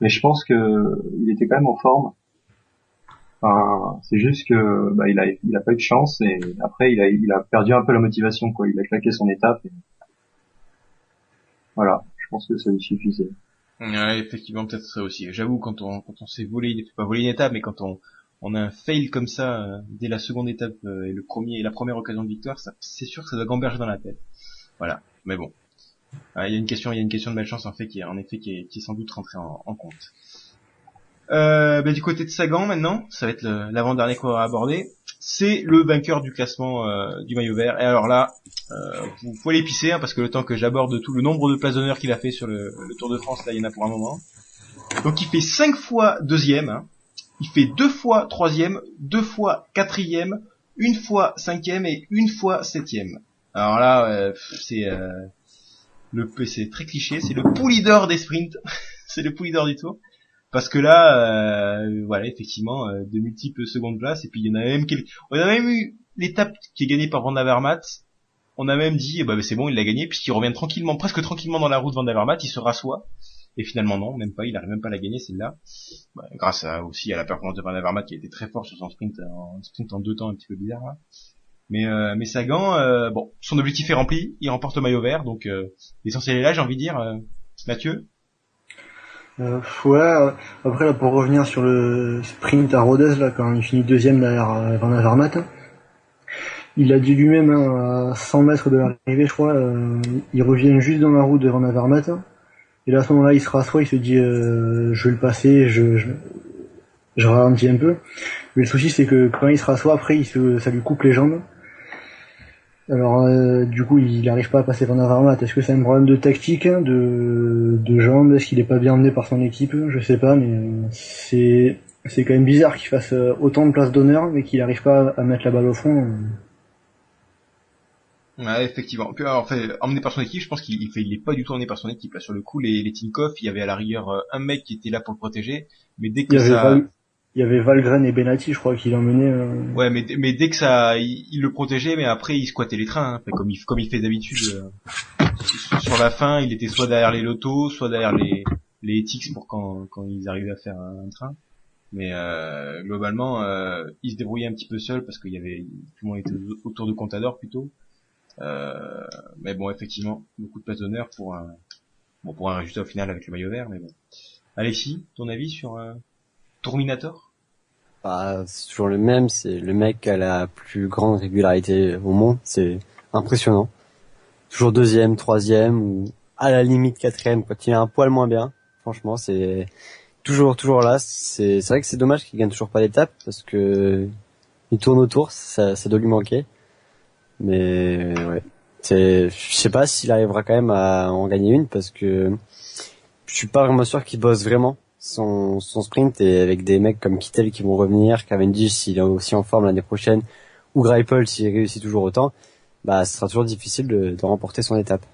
Mais je pense que il était quand même en forme. Enfin, c'est juste que il a pas eu de chance, et après il a perdu un peu la motivation, quoi. Il a claqué son étape, et voilà, je pense que ça lui suffisait. Ouais, effectivement, peut-être ça aussi. J'avoue, quand on s'est volé, pas volé une étape, mais quand on a un fail comme ça dès la seconde étape et la première occasion de victoire, ça, c'est sûr que ça doit gamberger dans la tête. Voilà. Mais bon, il y a une question de malchance en fait qui est sans doute rentrée en compte. Du côté de Sagan maintenant, ça va être l'avant-dernier coureur à aborder. C'est le vainqueur du classement du maillot vert. Et alors là, vous pouvez l'épicer, parce que le temps que j'aborde tout le nombre de places d'honneur qu'il a fait sur le Tour de France, là il y en a pour un moment. Donc il fait 5 fois deuxième, hein. Il fait 2 fois troisième, 2 fois quatrième, 1 fois cinquième et 1 fois septième. Alors là, c'est très cliché, c'est le poule leader des sprints, c'est le poule leader du Tour. Parce que là, voilà, effectivement, de multiples secondes places, et puis il y en a même on a même eu l'étape qui est gagnée par Van Avermaet. On a même dit, bah c'est bon, il l'a gagné, puisqu'il revient tranquillement, presque tranquillement dans la route Van Avermaet, il se rassoit. Et finalement non, même pas, il arrive même pas à la gagner celle-là. Grâce aussi à la performance de Van Avermaet qui a été très fort sur son sprint en 2 temps un petit peu bizarre là. Mais Sagan, bon, son objectif est rempli, il remporte le maillot vert, donc l'essentiel est là, j'ai envie de dire. Mathieu. Ouais, après là pour revenir sur le sprint à Rodez là quand il finit deuxième derrière Van Avermaet, il a dit lui-même à 100 mètres de l'arrivée je crois, il revient juste dans la roue de Van Avermaet et là à ce moment-là il se rassoit, il se dit je vais le passer, je ralentis un peu, mais le souci c'est que quand il se rassoit après ça lui coupe les jambes. Alors du coup il n'arrive pas à passer Van Avermaet. Est-ce que c'est un problème de tactique, de jambes? Est-ce qu'il est pas bien emmené par son équipe? Je sais pas, mais c'est quand même bizarre qu'il fasse autant de place d'honneur mais qu'il n'arrive pas à mettre la balle au fond. Ouais, effectivement. Puis, alors, en fait, emmené par son équipe, je pense qu'il est pas du tout emmené par son équipe. Là, sur le coup, les Tinkoff, il y avait à la rigueur un mec qui était là pour le protéger, mais dès que Il y avait Valgren et Benati, je crois, qui l'emmenaient. Ouais, mais dès que ça, il le protégeait, mais après il squattait les trains, hein. Enfin, comme il fait d'habitude. Sur la fin, il était soit derrière les lotos, soit derrière les TX pour quand ils arrivaient à faire un train. Mais globalement, il se débrouillait un petit peu seul parce qu'il y avait tout le monde était autour de Contador plutôt. Mais bon, effectivement, beaucoup de place d'honneur pour un résultat au final avec le maillot vert. Mais bon, Alexis, ton avis sur Terminator? Bah, c'est toujours le même, c'est le mec qui a la plus grande régularité au monde, c'est impressionnant. Toujours deuxième, troisième, ou à la limite quatrième, quand il est un poil moins bien. Franchement, c'est toujours là. C'est vrai que c'est dommage qu'il gagne toujours pas l'étape, parce que il tourne autour, ça doit lui manquer. Mais, ouais. Je sais pas s'il arrivera quand même à en gagner une, parce que je suis pas vraiment sûr qu'il bosse vraiment son sprint, et avec des mecs comme Kittel qui vont revenir, Cavendish s'il est aussi en forme l'année prochaine, ou Greipel s'il réussit toujours autant, bah ce sera toujours difficile de remporter son étape.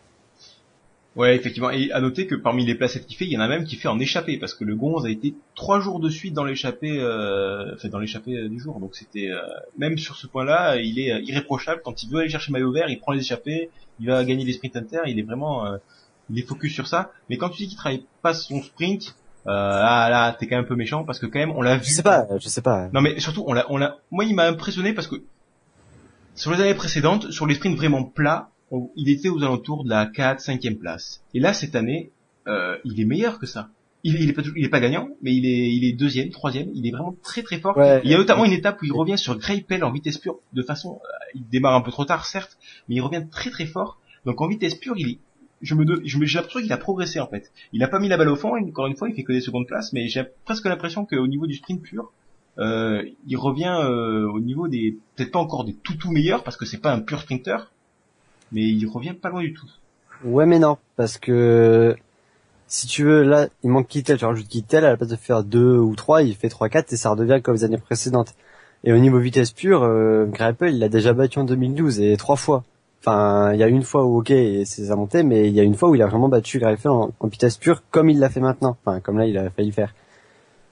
Ouais, effectivement. Et à noter que parmi les placettes qu'il fait, il y en a même qui fait en échappée, parce que le Gonze a été 3 jours de suite dans l'échappée, du jour. Donc c'était même sur ce point-là, il est irréprochable. Quand il veut aller chercher maillot vert, il prend les échappées, il va gagner les sprints inter. Il est vraiment, il est focus sur ça. Mais quand tu dis qu'il travaille pas son sprint, là, t'es quand même un peu méchant, parce que quand même, on l'a vu. Je sais pas. Non, mais surtout, moi, il m'a impressionné parce que sur les années précédentes, sur les sprints vraiment plats, il était aux alentours de la 4, 5e place. Et là, cette année, il est meilleur que ça. Il est pas gagnant, mais il est 2e, 3e, il est vraiment très très fort. Ouais, il y a notamment une étape où il revient sur Greipel en vitesse pure, de façon, il démarre un peu trop tard, certes, mais il revient très très fort. Donc en vitesse pure, j'ai l'impression qu'il a progressé en fait. Il a pas mis la balle au fond, et encore une fois, il fait que des secondes places, mais j'ai presque l'impression qu'au niveau du sprint pur, il revient au niveau des, peut-être pas encore des tout meilleurs, parce que c'est pas un pur sprinter, mais il revient pas loin du tout. Ouais, mais non, parce que si tu veux, là, il manque Kittel, tu rajoutes Kittel, à la place de faire 2 ou 3, il fait 3-4 et ça redevient comme les années précédentes. Et au niveau vitesse pure, Greipel, il l'a déjà battu en 2012 et 3 fois. Enfin, il y a une fois où, ok, c'est sa montée, mais il y a une fois où il a vraiment battu Greipel en vitesse pure, comme il l'a fait maintenant. Enfin, comme là, il a failli le faire.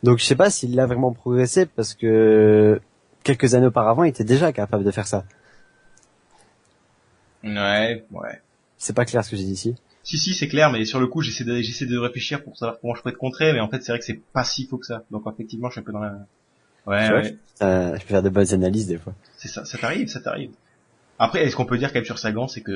Donc, je sais pas s'il a vraiment progressé, parce que quelques années auparavant, il était déjà capable de faire ça. Ouais. C'est pas clair ce que j'ai dit ici. Si, c'est clair, mais sur le coup, j'essaie de réfléchir pour savoir comment je peux être contré, mais en fait, c'est vrai que c'est pas si faux que ça. Donc, effectivement, je suis un peu dans la... Ouais. Je peux faire de bonnes analyses, des fois. C'est ça, ça t'arrive. Après, est-ce qu'on peut dire quand même sur Sagan, c'est que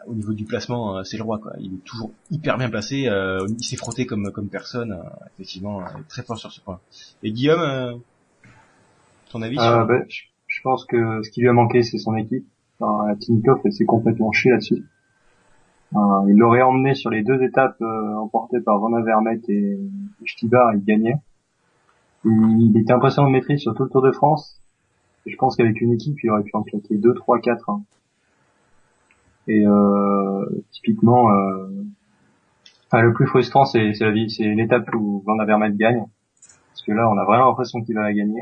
au niveau du placement, c'est le roi, quoi. Il est toujours hyper bien placé, il s'est frotté comme personne, effectivement, très fort sur ce point. Et Guillaume, ton avis sur... Je pense que ce qui lui a manqué, c'est son équipe. Enfin, Tinkoff s'est complètement chié là-dessus. Il l'aurait emmené sur les 2 étapes emportées par Van Avermaet et Stibar, il gagnait. Il était impressionnant de maîtrise sur tout le Tour de France. Et je pense qu'avec une équipe, il aurait pu en claquer 2, 3, 4. Hein. Et typiquement, le plus frustrant, c'est l'étape où Van Avermaet gagne. Parce que là, on a vraiment l'impression qu'il va la gagner.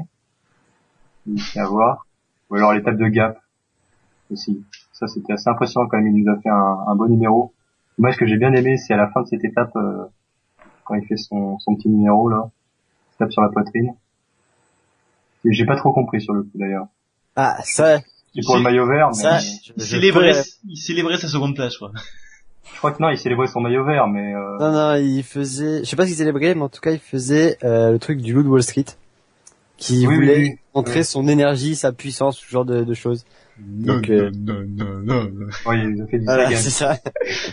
C'est à voir. Ou alors l'étape de Gap aussi. Ça, c'était assez impressionnant quand même. Il nous a fait un beau numéro. Moi, ce que j'ai bien aimé, c'est à la fin de cette étape, quand il fait son petit numéro là. se tape sur la poitrine. Et j'ai pas trop compris sur le coup d'ailleurs. Ah, ça, Et pour le maillot vert, mais ça, Il célébrait sa seconde place, je crois. je crois que non, il célébrait son maillot vert, mais non, il faisait, je sais pas ce qu'il célébrait, mais en tout cas, il faisait, le truc du loup de Wall Street. Qui Oui, voulait oui. montrer son énergie, sa puissance, ce genre de choses. Non, Donc, non. ouais, il a fait du Voilà, Sagan. c'est ça.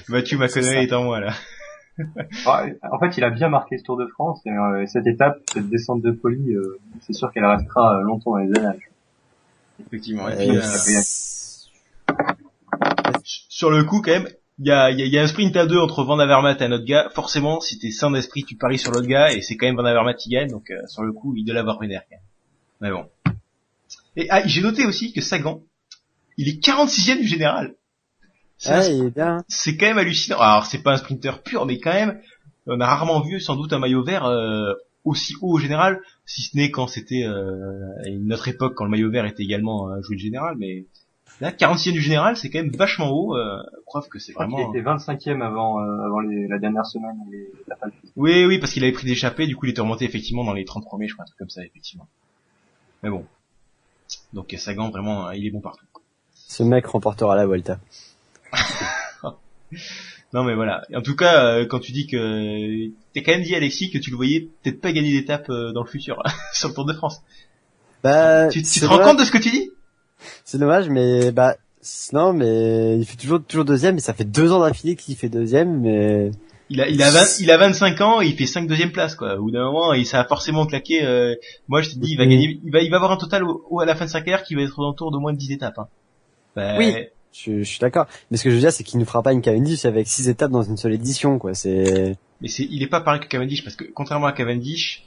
Mathieu McConaughey est en moi, là. Ouais, en fait, il a bien marqué ce Tour de France et cette étape, cette descente de folie, c'est sûr qu'elle restera longtemps dans les annales. Effectivement. Ouais, Et puis, c'est- sur le coup, quand même, il y a un sprint à deux entre Van Avermaet et un autre gars. Forcément, si t'es sain d'esprit, tu paries sur l'autre gars, et c'est quand même Van Avermaet qui gagne, donc sur le coup, il doit l'avoir vénère, quand même. Mais bon. Et j'ai noté aussi que Sagan, il est 46e du général. ouais, il est bien. C'est quand même hallucinant. Alors, c'est pas un sprinter pur, mais quand même, on a rarement vu sans doute un maillot vert aussi haut au général, si ce n'est quand c'était à une autre époque, quand le maillot vert était également joué le général, mais là, 46e du général, c'est quand même vachement haut, preuve que c'est Je crois vraiment... qu'il était 25e avant la dernière semaine où il a pas le fait. Oui, parce qu'il avait pris d'échappée, du coup il était remonté effectivement dans les 30 premiers, je crois, un truc comme ça, effectivement. Mais bon. Donc Sagan, vraiment, il est bon partout. Ce mec remportera la Volta. Non mais voilà. En tout cas, quand tu dis que... T'as quand même dit, Alexis, que tu le voyais peut-être pas gagner d'étape dans le futur, sur le Tour de France. Bah, Tu c'est te rends dommage. compte de ce que tu dis? C'est dommage, mais bah, non, mais il fait toujours deuxième, et ça fait 2 ans d'affilée qu'il fait deuxième, mais Il a 25 ans et il fait 5 deuxième place, quoi. Au bout d'un moment, ça a forcément claqué. Moi, je te dis, il va gagner, il va avoir un total à la fin de sa carrière qui va être autour de moins de 10 étapes. Hein. Bah, Oui. je suis d'accord. Mais ce que je veux dire, c'est qu'il ne fera pas une Cavendish avec 6 étapes dans une seule édition, quoi. C'est, mais il est pas pareil que Cavendish, parce que contrairement à Cavendish,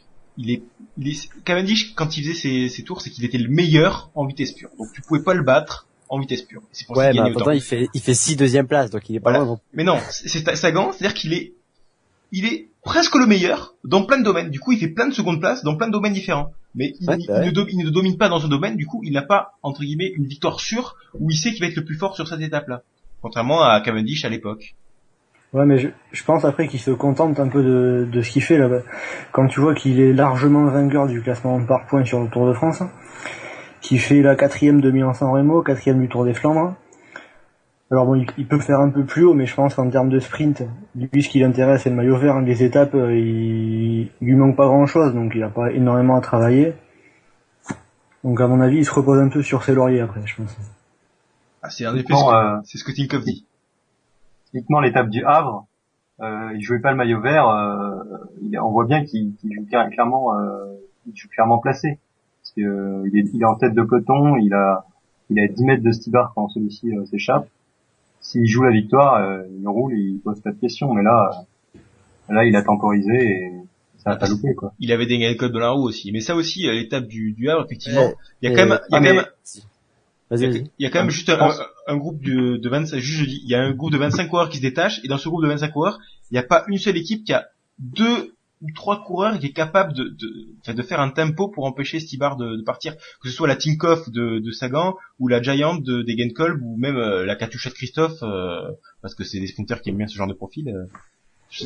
Cavendish, quand il faisait ses tours, c'est qu'il était le meilleur en vitesse pure. Donc tu pouvais pas le battre en vitesse pure. C'est pour ça ouais, qu'il mais gagnait autant. pourtant, il fait 6 deuxième places, donc il est pas Voilà. loin. Mais non, c'est Sagan, c'est-à-dire qu'il est presque le meilleur dans plein de domaines. Du coup, il fait plein de secondes places dans plein de domaines différents. Mais il ne domine pas dans un domaine, du coup, il n'a pas, entre guillemets, une victoire sûre où il sait qu'il va être le plus fort sur cette étape-là. Contrairement à Cavendish à l'époque. Ouais, mais je pense après qu'il se contente un peu de ce qu'il fait là. Quand tu vois qu'il est largement vainqueur du classement par points sur le Tour de France, qu'il fait la 4e de Milan-San Remo, 4e du Tour des Flandres. Alors bon, il peut faire un peu plus haut, mais je pense qu'en termes de sprint, lui, ce qui l'intéresse, c'est le maillot vert. Les étapes, il lui manque pas grand-chose, donc il a pas énormément à travailler. Donc à mon avis, il se repose un peu sur ses lauriers après, je pense. Ah, c'est un effet, c'est ce que Tinkoff dit. Typiquement l'étape du Havre, il jouait pas le maillot vert, on voit bien qu'il joue clairement placé. Parce que il est en tête de peloton, il a 10 mètres de Stibar quand celui-ci s'échappe. S'il joue la victoire, il roule, il pose pas de questions, mais là il a temporisé et ça a pas loupé, quoi. Il avait dégagné le code de la roue aussi. Mais ça aussi, l'étape du Havre, effectivement, Ouais. il y a quand même, Vas-y. il y a quand même juste un groupe de 25, juste je dis, il y a un groupe de 25 coureurs qui se détachent, et dans ce groupe de 25 coureurs, il n'y a pas une seule équipe qui a 2 ou 3 coureurs qui est capable de faire un tempo pour empêcher Stibar de partir, que ce soit la Tinkoff de Sagan, ou la Giant de Degenkolb, ou même la Katusha de Christophe, parce que c'est des sprinters qui aiment bien ce genre de profil.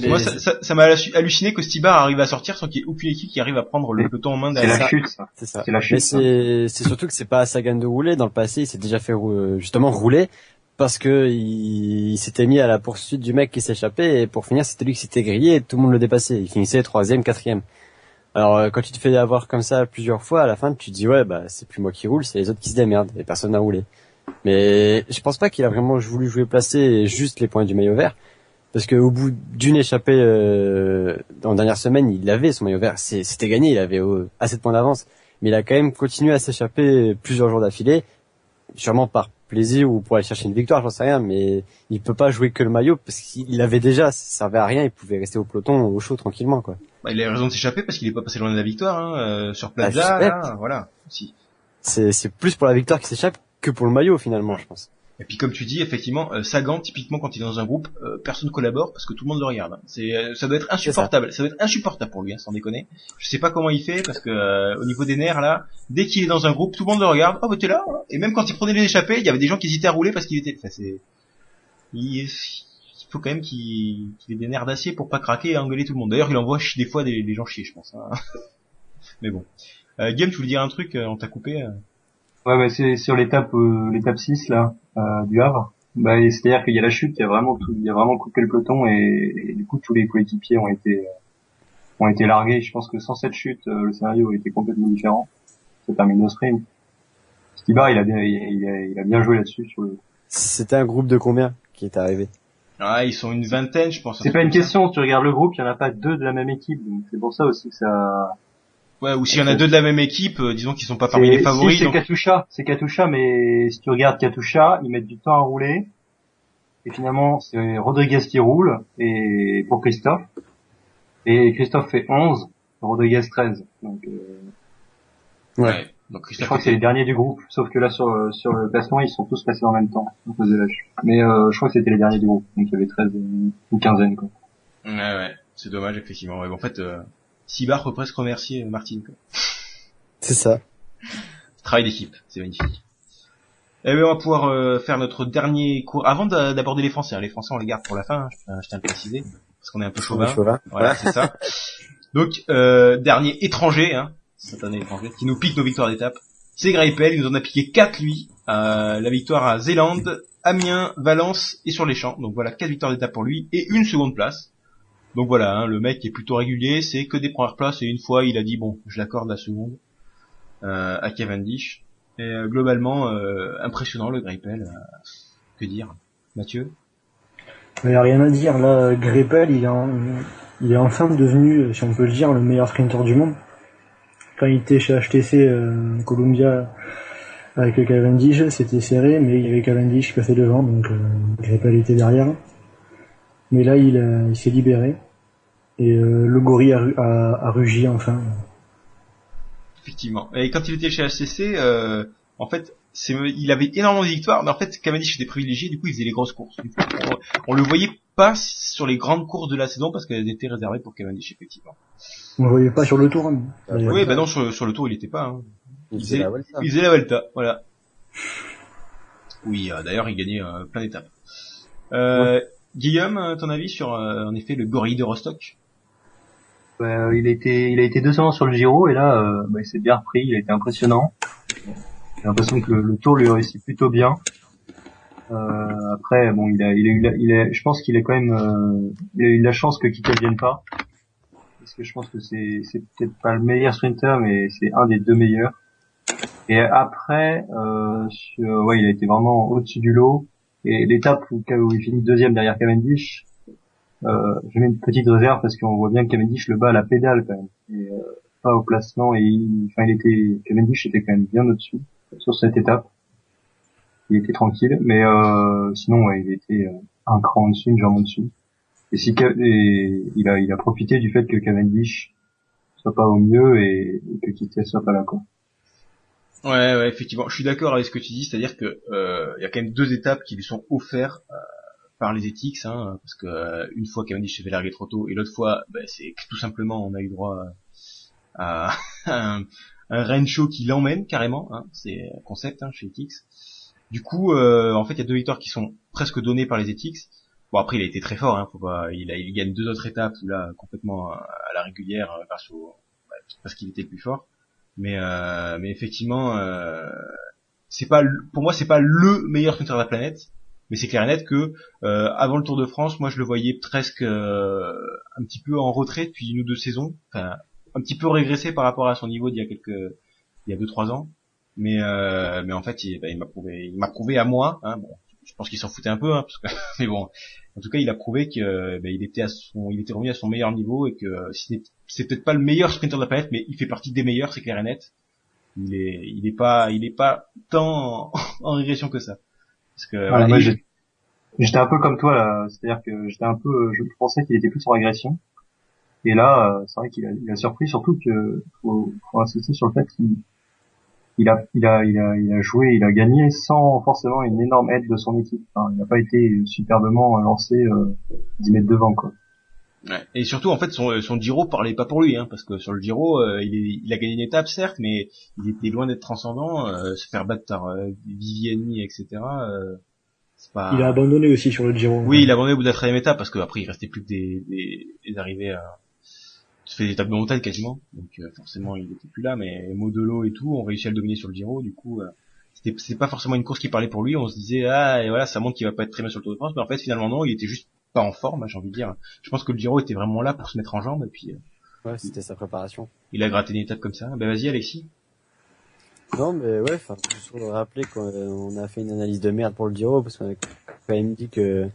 Moi, ça m'a halluciné que Stibar arrive à sortir sans qu'il y ait aucune équipe qui arrive à prendre le peloton en main C'est derrière. la chute, ça. C'est ça. C'est la chute, Mais c'est surtout que c'est pas à Sagan de rouler. Dans le passé, il s'est déjà fait justement rouler parce que il s'était mis à la poursuite du mec qui s'échappait et pour finir, c'était lui qui s'était grillé et tout le monde le dépassait. Il finissait 3e, 4e. Alors quand tu te fais avoir comme ça plusieurs fois, à la fin, tu te dis ouais, bah c'est plus moi qui roule, c'est les autres qui se démerdent et personne n'a roulé. Mais je pense pas qu'il a vraiment voulu jouer placé et juste les points du maillot vert. Parce que au bout d'une échappée en dernière semaine, il avait son maillot vert. C'était gagné, il avait assez de points d'avance. Mais il a quand même continué à s'échapper plusieurs jours d'affilée, sûrement par plaisir ou pour aller chercher une victoire, j'en sais rien. Mais il peut pas jouer que le maillot parce qu'il avait déjà, ça servait à rien. Il pouvait rester au peloton, au chaud, tranquillement, quoi. Bah, il a raison de s'échapper parce qu'il est pas passé loin de la victoire, hein, sur Plaza, je sais. là, voilà. Si. C'est plus pour la victoire qu'il s'échappe que pour le maillot finalement, je pense. Et puis comme tu dis, effectivement, Sagan, typiquement quand il est dans un groupe, personne collabore parce que tout le monde le regarde. Hein. Ça doit être insupportable. Ça doit être insupportable pour lui, hein, sans déconner. Je sais pas comment il fait parce que au niveau des nerfs là, dès qu'il est dans un groupe, tout le monde le regarde. Oh bah t'es là. Hein. Et même quand il prenait les échappées, il y avait des gens qui hésitaient à rouler parce qu'il était. Enfin, il faut quand même qu'il ait des nerfs d'acier pour pas craquer et engueuler tout le monde. D'ailleurs, il envoie des fois les gens chier, je pense. Hein. Mais bon. Guillaume, tu voulais dire un truc, on t'a coupé Ouais, c'est sur l'étape 6 là du Havre. Bah, c'est-à-dire qu'il y a la chute, il y a vraiment coupé le peloton et du coup tous les coéquipiers ont été largués. Je pense que sans cette chute, le scénario aurait été complètement différent. Ça termine au sprint. Stibar, il a bien joué là-dessus. C'était un groupe de combien qui est arrivé? Ah, ils sont une vingtaine, je pense. C'est pas une question, tu regardes le groupe, il y en a pas deux de la même équipe, donc c'est pour ça aussi que ça... Ouais, ou s'il y en a deux de la même équipe, disons qu'ils sont pas parmi les favoris. Si, donc... c'est Katusha, mais si tu regardes Katusha, ils mettent du temps à rouler, et finalement, c'est Rodriguez qui roule, et pour Christophe, et Christophe fait 11, Rodriguez 13, donc Ouais. Donc je crois que c'est les derniers du groupe, sauf que là, sur le classement, ils sont tous passés en même temps, à cause de la chute. Mais je crois que c'était les derniers du groupe, donc il y avait 13 ou 15, quoi. Ouais, c'est dommage, effectivement. Ouais, bon, en fait, Sibar peut presque remercier Martine, quoi. C'est ça. Travail d'équipe, c'est magnifique. Et bien, on va pouvoir faire notre dernier cours. Avant d'aborder les Français, hein. Les Français, on les garde pour la fin, hein, je tiens à le préciser, parce qu'on est un peu chauvin. Voilà, c'est ça. Donc, dernier étranger, hein, satané étranger, qui nous pique nos victoires d'étape. C'est Greipel, il nous en a piqué 4, lui. La victoire à Zélande, Amiens, Valence et sur les champs. Donc voilà, 4 victoires d'étape pour lui et une seconde place. Donc voilà, hein, le mec est plutôt régulier, c'est que des premières places, et une fois il a dit bon, je l'accorde la seconde à Cavendish. Et globalement, impressionnant le Greipel. Que dire, Mathieu? Il n'y a rien à dire, là, Greipel, il est enfin devenu, si on peut le dire, le meilleur sprinter du monde. Quand il était chez HTC Columbia avec le Cavendish, c'était serré, mais il y avait Cavendish qui passait devant, donc Greipel était derrière. Mais là, il s'est libéré. Et le gorille a rugi enfin. Effectivement. Et quand il était chez HCC, en fait, il avait énormément de victoires, mais en fait, Cavendish était privilégié, du coup, il faisait les grosses courses. Du coup, on le voyait pas sur les grandes courses de la saison parce qu'elles étaient réservées pour Cavendish, effectivement. On le voyait pas sur le tour. Hein, oui, bah non, sur le tour, il était pas. Hein. Il faisait la Vuelta, voilà. Oui, d'ailleurs, il gagnait plein d'étapes. Guillaume, ton avis sur, en effet, le gorille de Rostock? Il a été 200 sur le Giro et là, il s'est bien repris, il a été impressionnant. J'ai l'impression que le Tour lui réussit plutôt bien. Après, bon, je pense qu'il est quand même, il a eu de la chance que Kittel vienne pas, parce que je pense que c'est peut-être pas le meilleur sprinter, mais c'est un des deux meilleurs. Et après, il a été vraiment au-dessus du lot. Et l'étape où il finit deuxième derrière Cavendish, je mets une petite réserve parce qu'on voit bien que Cavendish le bat à la pédale quand même, et pas au placement. Et Cavendish était quand même bien au-dessus sur cette étape. Il était tranquille, mais sinon ouais, il était un cran en dessus, une jambe en dessus. Et il a profité du fait que Cavendish soit pas au mieux et que Kittel soit pas là, quoi. Ouais, effectivement, je suis d'accord avec ce que tu dis, c'est-à-dire que il y a quand même 2 étapes qui lui sont offertes par les Ethics, hein, parce que une fois Cavendish s'est fait larguer trop tôt, et l'autre fois, c'est que tout simplement on a eu droit à un rain show qui l'emmène carrément, hein, c'est un concept chez Ethics. Du coup, en fait, il y a 2 victoires qui sont presque données par les Ethics. Bon, après, il a été très fort, hein, il gagne 2 autres étapes où là, complètement à la régulière, parce qu'il était le plus fort. Mais effectivement, pour moi, c'est pas le meilleur sprinter de la planète. Mais c'est clair et net que avant le Tour de France, moi je le voyais presque un petit peu en retrait depuis 1 ou 2 saisons, enfin un petit peu régressé par rapport à son niveau d'il y a 2-3 ans. Mais en fait, il m'a prouvé à moi. Hein, bon, je pense qu'il s'en foutait un peu, hein, parce que, mais bon, en tout cas, il a prouvé que il était revenu à son meilleur niveau et que c'est peut-être pas le meilleur sprinter de la planète, mais il fait partie des meilleurs, c'est clair et net. Il est pas tant en régression que ça. Parce que voilà, moi j'étais un peu comme toi là, c'est-à-dire que je pensais qu'il était plus en régression. Et là, c'est vrai qu'il a surpris, surtout que faut insister sur le fait qu'il a joué, il a gagné sans forcément une énorme aide de son équipe. Enfin, il n'a pas été superbement lancé 10 mètres devant, quoi. Ouais. Et surtout, en fait, son Giro parlait pas pour lui, hein, parce que sur le Giro, il a gagné une étape, certes, mais il était loin d'être transcendant. Se faire battre par Viviani, etc. C'est pas... Il a abandonné aussi sur le Giro. Oui, il a abandonné au bout de la 3e étape, parce que après, il restait plus que des arrivées fait des étapes de montagne quasiment, donc forcément il était plus là, mais Modolo et tout ont réussi à le dominer sur le Giro, du coup c'était pas forcément une course qui parlait pour lui, on se disait ah et voilà ça montre qu'il va pas être très bien sur le Tour de France, mais en fait finalement non, il était juste pas en forme, j'ai envie de dire. Je pense que le Giro était vraiment là pour se mettre en jambe et puis Ouais, c'était sa préparation. il a gratté une étape comme ça. Ben vas-y Alexis. Non, mais ouais, enfin, juste pour le rappeler qu'on a fait une analyse de merde pour le Giro, parce qu'on a quand même dit qu'il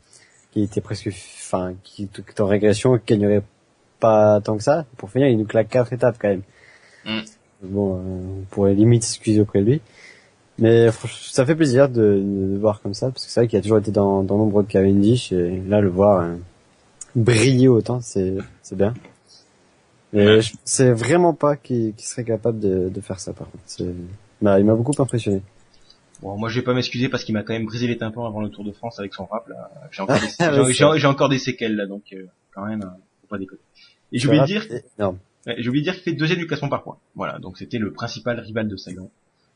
était presque, enfin, qu'il était en régression, qu'il gagnerait pas tant que ça. Pour finir, il nous claque 4 étapes quand même. Bon, on pourrait limite s'excuser auprès de lui. Mais ça fait plaisir de voir comme ça, parce que c'est vrai qu'il a toujours été dans l'ombre de Cavendish, et là, le voir briller autant, c'est bien. Mais je sais vraiment pas qu'il serait capable de faire ça, par contre. Il m'a beaucoup impressionné. Bon, moi je vais pas m'excuser parce qu'il m'a quand même brisé les tympans avant le Tour de France avec son rap là. J'ai encore des séquelles là, donc quand même, faut pas déconner. Et j'ai oublié de dire, j'ai oublié de dire qu'il fait deuxième du classement par points. Voilà, donc c'était le principal rival de Sagan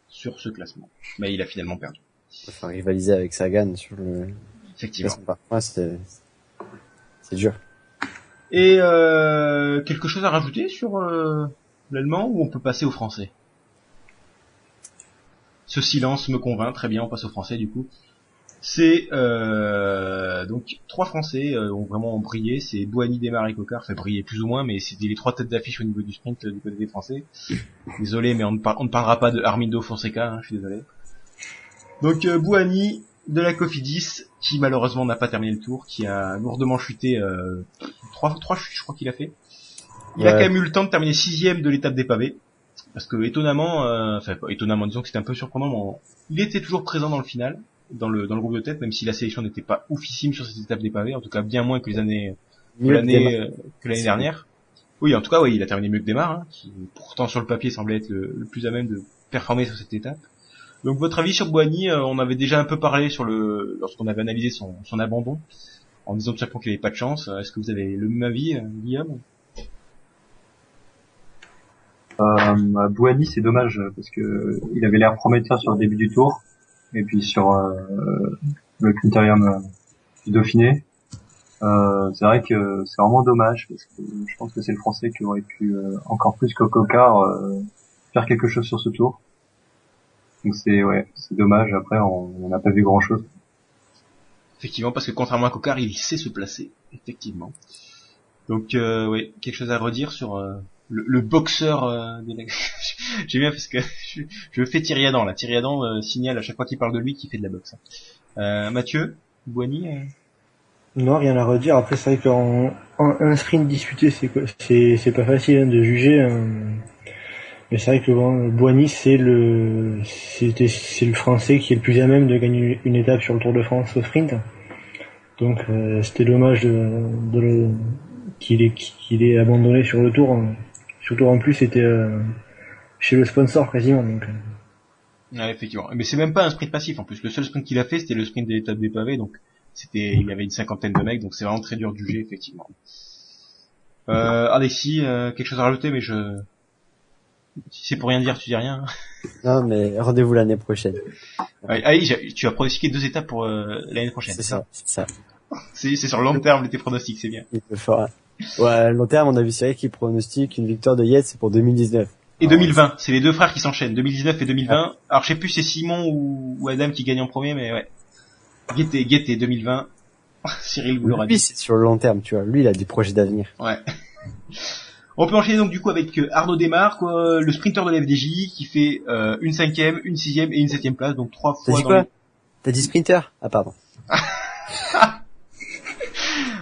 sur ce classement. Mais il a finalement perdu. Enfin, rivaliser avec Sagan sur le Effectivement. classement par points, c'est dur. Et quelque chose à rajouter sur l'allemand ou on peut passer au français? Ce silence me convainc, très bien, on passe au français du coup. C'est donc 3 Français ont vraiment brillé, c'est Bouhanni, Démare et Coquard, fait briller plus ou moins, mais c'était les 3 têtes d'affiche au niveau du sprint du côté des Français. Désolé, mais on ne parlera pas de Armindo Fonseca, hein, je suis désolé. Donc Bouhanni de la Cofidis, qui malheureusement n'a pas terminé le tour, qui a lourdement chuté, 3 chutes je crois qu'il a fait. Il a quand même eu le temps de terminer 6ème de l'étape des pavés. Parce que étonnamment, disons que c'était un peu surprenant, mais il était toujours présent dans le final, dans le groupe de tête, même si la sélection n'était pas oufissime sur cette étape des pavés, en tout cas bien moins que l'année dernière. Oui, en tout cas, oui, il a terminé mieux que Démare, hein, qui pourtant sur le papier semblait être le plus à même de performer sur cette étape. Donc votre avis sur Bouhanni, on avait déjà un peu parlé lorsqu'on avait analysé son abandon, en disant tout simplement qu'il avait pas de chance. Est-ce que vous avez le même avis, Guillaume? Bouhanni, c'est dommage parce que il avait l'air prometteur sur le début du tour et puis sur le critérium du Dauphiné. C'est vrai que c'est vraiment dommage parce que je pense que c'est le Français qui aurait pu encore plus que Coquard faire quelque chose sur ce tour. Donc c'est dommage. Après, on n'a pas vu grand chose. Effectivement, parce que contrairement à Coquard, il sait se placer, effectivement. Donc oui, quelque chose à redire sur le boxeur J'aime bien parce que je fais Thierry Adam là. Thierry Adam signale à chaque fois qu'il parle de lui qu'il fait de la boxe. Mathieu, Bouhanni Non, rien à redire. Après, c'est vrai qu'en un sprint disputé, c'est pas facile de juger. Mais c'est vrai que Bouhanni, c'est le Français qui est le plus à même de gagner une étape sur le Tour de France au sprint. Donc c'était dommage qu'il ait abandonné sur le Tour. Surtout en plus c'était chez le sponsor quasiment. Donc. Ouais, effectivement. Mais c'est même pas un sprint passif en plus. Le seul sprint qu'il a fait, c'était le sprint des étapes des pavés. Donc il y avait une 50aine de mecs. Donc c'est vraiment très dur de juger effectivement. Alexis, quelque chose à rajouter, mais si c'est pour rien dire, tu dis rien. Non, mais rendez-vous l'année prochaine. Allez, tu as pronostiqué 2 étapes pour l'année prochaine. C'est ça. C'est sur le long terme tes pronostics, c'est bien. Il peut faire. Ouais, long terme, on a vu Cyril qui pronostique une victoire de Yates pour 2019. Et 2020, c'est les 2 frères qui s'enchaînent, 2019 et 2020. Alors je sais plus si c'est Simon ou Adam qui gagne en premier, mais ouais. Guettez 2020. Cyril vous l'aura dit. Lui, c'est sur le long terme, tu vois. Lui, il a des projets d'avenir. Ouais. On peut enchaîner donc du coup avec Arnaud Démare, le sprinter de la FDJ, qui fait une 5e, une 6e et une 7e place, donc 3 fois. T'as dit quoi? T'as dit sprinter? Ah pardon.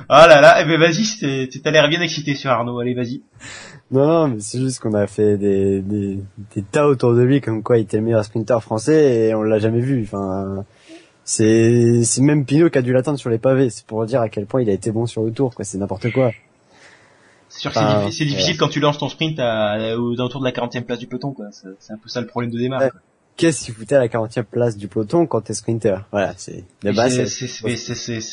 Ah là là, eh ben vas-y, t'as l'air bien excité sur Arnaud, allez vas-y. Non, mais c'est juste qu'on a fait des tas autour de lui comme quoi il était le meilleur sprinter français et on l'a jamais vu. Enfin, c'est même Pinot qui a dû l'attendre sur les pavés. C'est pour dire à quel point il a été bon sur le tour, quoi. C'est n'importe quoi. C'est sûr que c'est difficile quand tu lances ton sprint aux alentours de la 40e place du peloton, quoi. C'est un peu ça le problème de Démare. Ouais. Qu'est-ce qu'il foutait à la 40e place du peloton quand t'es sprinter? Voilà, c'est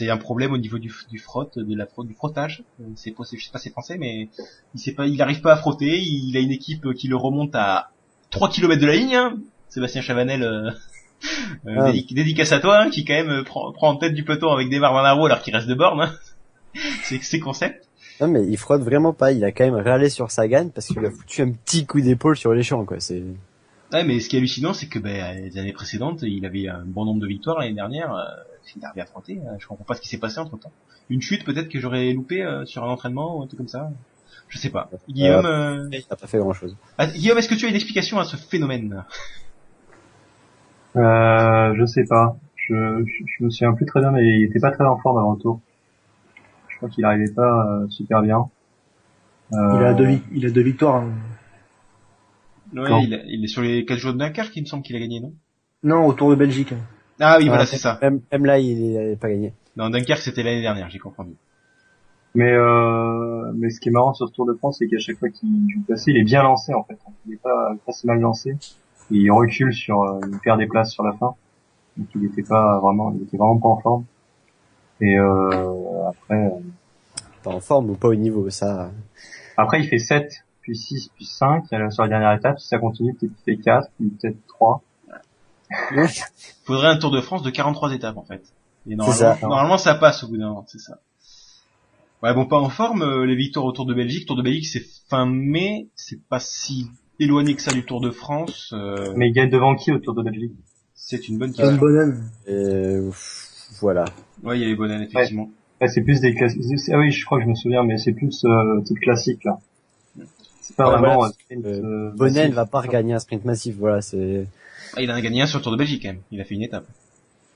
un problème au niveau du frotte, du frottage. Je sais pas si c'est français, mais il arrive pas à frotter. Il a une équipe qui le remonte à 3 km de la ligne, hein. Sébastien Chavanel, dédicace à toi, hein, qui quand même prend en tête du peloton avec Démare Van Aero alors qu'il reste de borne, hein. C'est concept. Non, mais il frotte vraiment pas. Il a quand même râlé sur Sagan parce qu'il lui a foutu un petit coup d'épaule sur les champs, quoi. C'est... Ouais, mais ce qui est hallucinant, c'est que les années précédentes, il avait un bon nombre de victoires l'année dernière. Il arrivait à frotter. Je comprends pas ce qui s'est passé entre temps. Une chute peut-être que j'aurais loupé sur un entraînement ou un truc comme ça. Je sais pas. Guillaume, Il a pas fait grand chose. Guillaume, est-ce que tu as une explication à ce phénomène? Je sais pas. Je me souviens plus très bien, mais il était pas très en forme avant le tour. Je crois qu'il arrivait pas super bien. Il a deux victoires. Hein. Ouais, Quand il est sur les 4 jours de Dunkerque, il me semble qu'il a gagné, non? Non, au Tour de Belgique. Ah oui, voilà, c'est ça. Même là, il avait pas gagné. Non, Dunkerque, c'était l'année dernière, j'ai compris. Mais ce qui est marrant sur ce Tour de France, c'est qu'à chaque fois qu'il joue passé, il est bien lancé en fait. Il est pas si mal lancé. Et il recule il perd des places sur la fin. Donc il était vraiment pas en forme. Et après Pas en forme ou pas au niveau, ça. il fait 7, puis 6, puis 5 sur la dernière étape. Si ça continue, peut-être qu'il fait 4, puis peut-être 3. Faudrait un Tour de France de 43 étapes, en fait. Et ça. normalement, ça passe au bout d'un moment, c'est ça. Ouais, bon, pas en forme, les victoires au Tour de Belgique. Tour de Belgique, c'est fin mai, c'est pas si éloigné que ça du Tour de France. Mais il gagne devant qui au Tour de Belgique? C'est une bonne Tom question. Bonnen. Voilà. Ouais, il y a les bonnes, effectivement. Ouais, c'est plus des classiques. Ah oui, je crois que je me souviens, mais c'est plus type classique là. C'est pas vraiment voilà, sprint, Bonnen massif. va pas regagner un sprint massif, voilà, c'est... Ah, il en a gagné un sur le Tour de Belgique, quand même. Il a fait une étape.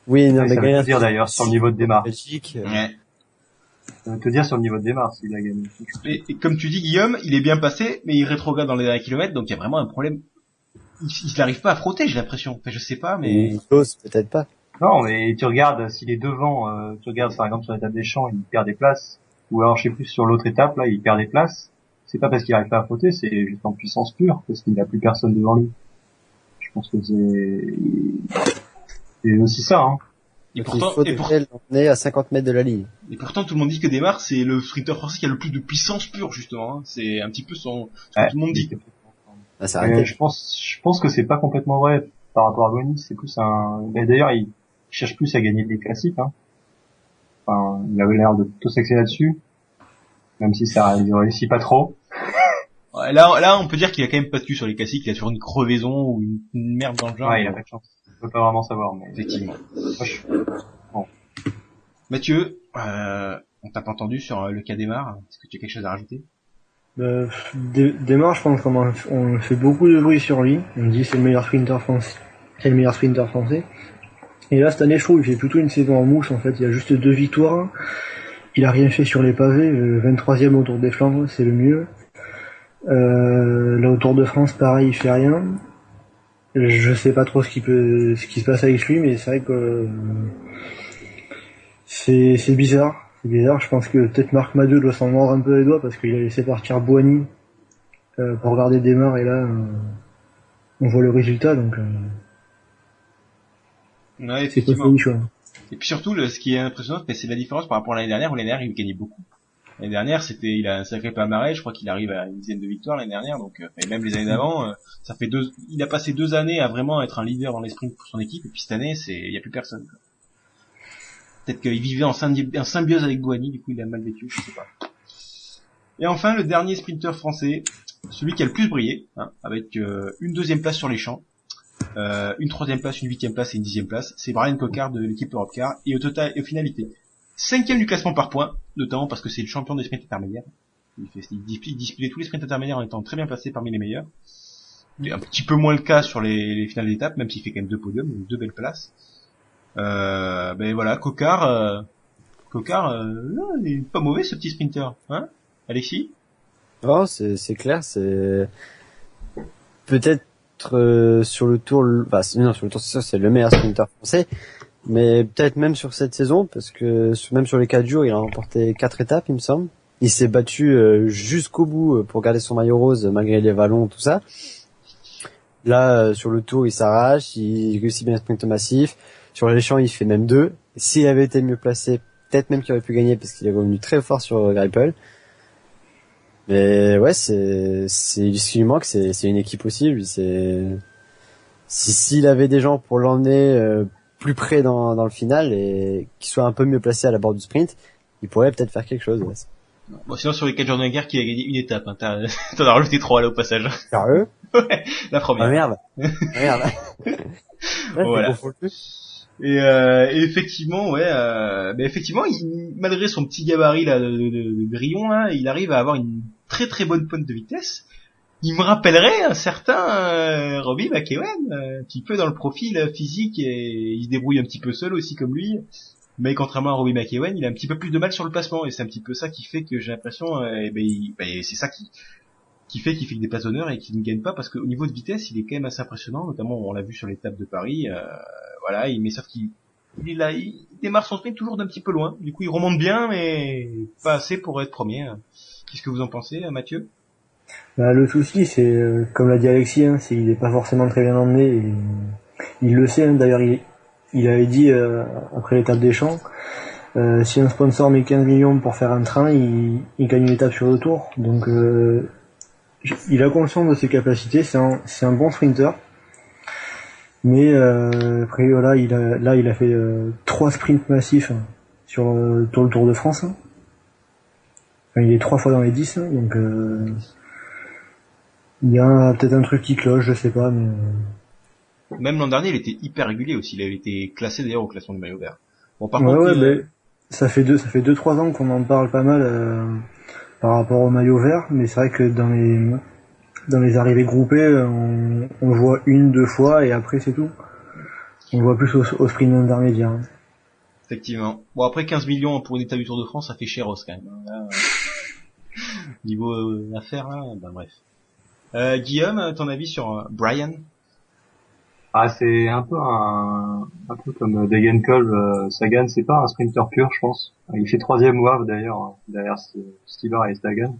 Oui, non, Ouais, mais ça veut tout dire d'ailleurs sur le niveau de démarre. Belgique, Ouais. Ça veut te dire sur le niveau de démarre s'il a gagné. Et comme tu dis, Guillaume, il est bien passé, mais il rétrograde dans les derniers kilomètres, donc il y a vraiment un problème. Il n'arrive pas à frotter, j'ai l'impression. Enfin, je sais pas, mais... il ose peut-être pas. Non, mais tu regardes s'il est devant, tu regardes par exemple sur l'étape des Champs, il perd des places. Ou alors je sais plus sur l'autre étape là, il perd des places. C'est pas parce qu'il arrive pas à frotter, c'est juste en puissance pure, parce qu'il n'y a plus personne devant lui. Je pense que c'est aussi ça, hein. Et Donc, il faut l'emmener à 50 mètres de la ligne. Et pourtant, tout le monde dit que Desmar, c'est le sprinter français qui a le plus de puissance pure, justement. Hein. C'est un petit peu ce que tout le monde dit. Ah, c'est Mais arrêté. je pense que c'est pas complètement vrai par rapport à Boni, c'est plus mais d'ailleurs, il cherche plus à gagner des classiques, hein. Enfin, il avait l'air de plutôt s'axer là-dessus. Même si il réussit pas trop. Ouais, là, on peut dire qu'il a quand même pas de cul sur les classiques, il a sur une crevaison ou une merde dans le genre. Ouais, il a pas de chance. On peut pas vraiment savoir, mais... Effectivement. Bon. Mathieu, on t'a pas entendu sur le cas Desmar. Est-ce que tu as quelque chose à rajouter? Desmar, je pense qu'on fait beaucoup de bruit sur lui. On dit c'est le meilleur sprinter français. C'est le meilleur sprinter français. Et là, cette année, je trouve, il fait plutôt une saison en mousse, en fait. Il a juste 2 victoires. Il a rien fait sur les pavés. Le 23e au Tour des Flandres, c'est le mieux. Là, au Tour de France, pareil, il fait rien. Je sais pas trop ce qui se passe avec lui, mais c'est vrai que c'est bizarre. C'est bizarre. Je pense que peut-être Marc Madiot doit s'en mordre un peu les doigts parce qu'il a laissé partir Boigny pour regarder Desmar, et là, on voit le résultat, donc Ouais, c'est pas effectivement. fait du choix. Et puis surtout, ce qui est impressionnant, c'est la différence par rapport à l'année dernière, où l'année dernière, il gagnait beaucoup. L'année dernière, il a un sacré palmarès, je crois qu'il arrive à une dizaine de victoires l'année dernière, donc, et même les années d'avant, il a passé 2 années à vraiment être un leader dans les sprints pour son équipe, et puis cette année, il y a plus personne, quoi. Peut-être qu'il vivait en symbiose avec Boigny, du coup il a mal vécu, je sais pas. Et enfin, le dernier sprinter français, celui qui a le plus brillé, hein, avec une 2e place sur les champs, une 3e place, une 8e place et une 10e place, c'est Brian Cocard de l'équipe Europcar, et au final, il fait 5e du classement par points, notamment parce que c'est le champion des sprints intermédiaires. Il disputait tous les sprints intermédiaires en étant très bien placé parmi les meilleurs. Un petit peu moins le cas sur les finales d'étape, même s'il fait quand même 2 podiums, donc 2 belles places. Ben voilà, Cocard, il est pas mauvais ce petit sprinter, hein, Alexis? Non, c'est clair, c'est peut-être sur le tour, sur le tour, c'est sûr, c'est le meilleur sprinter français, mais peut-être même sur cette saison, parce que même sur les 4 jours, il a remporté 4 étapes, il me semble. Il s'est battu jusqu'au bout pour garder son maillot rose malgré les vallons, tout ça. Là, sur le tour, il s'arrache, il réussit bien un sprint massif. Sur les champs, il fait même 2. S'il avait été mieux placé, peut-être même qu'il aurait pu gagner parce qu'il est revenu très fort sur Greipel. Mais ouais, c'est ce qui lui manque, c'est une équipe aussi. Lui, s'il avait des gens pour l'emmener plus près dans le final et qu'il soit un peu mieux placé à la bord du sprint, il pourrait peut-être faire quelque chose. Ouais. Bon, sinon, sur les 4 jours de la guerre, qui a gagné une étape, hein. T'en as rajouté 3 là au passage. Sérieux? Ouais, la Ah première. merde. Merde. Voilà. Je confonds le plus. Et effectivement, ouais, mais effectivement, malgré son petit gabarit là de grillon là, il arrive à avoir une très très bonne pointe de vitesse. Il me rappellerait un certain Robbie McEwen, un petit peu dans le profil physique, et il se débrouille un petit peu seul aussi comme lui. Mais contrairement à Robbie McEwen, il a un petit peu plus de mal sur le placement, et c'est un petit peu ça qui fait que j'ai l'impression, c'est ça qui fait qu'il fait des places d'honneur et qu'il ne gagne pas, parce qu'au niveau de vitesse, il est quand même assez impressionnant, notamment on l'a vu sur l'étape de Paris. Voilà, mais sauf qu'il est là, il démarre son sprint toujours d'un petit peu loin. Du coup, il remonte bien, mais pas assez pour être premier. Qu'est-ce que vous en pensez, Mathieu? Bah, le souci, c'est, comme l'a dit Alexis, hein, c'est qu'il est pas forcément très bien emmené. Et il le sait, hein, d'ailleurs, il avait dit, après l'étape des Champs, si un sponsor met 15 millions pour faire un train, il gagne une étape sur le tour. Donc, il a conscience de ses capacités, c'est un bon sprinter. Mais après voilà, il a fait 3 sprints massifs sur le Tour de France. Enfin, il est 3 fois dans les 10, donc il y a peut-être un truc qui cloche, je sais pas, mais Même l'an dernier, il était hyper régulier aussi. Il avait été classé d'ailleurs au classement du maillot vert. Bon, par ouais, contre, mais ça fait 2-3 ans qu'on en parle pas mal par rapport au maillot vert, mais c'est vrai que dans les arrivées groupées, on le voit 1-2 fois et après c'est tout. On le voit plus au sprint intermédiaire. effectivement. Bon, après 15 millions pour une étape du Tour de France, ça fait cher quand même. Là, niveau affaire, là, ben bref. Guillaume, ton avis sur Brian? Ah, c'est un peu comme Degenkolb, Sagan, c'est pas un sprinter pur, je pense. Il fait 3e WAV d'ailleurs, hein, derrière Stibar et Sagan.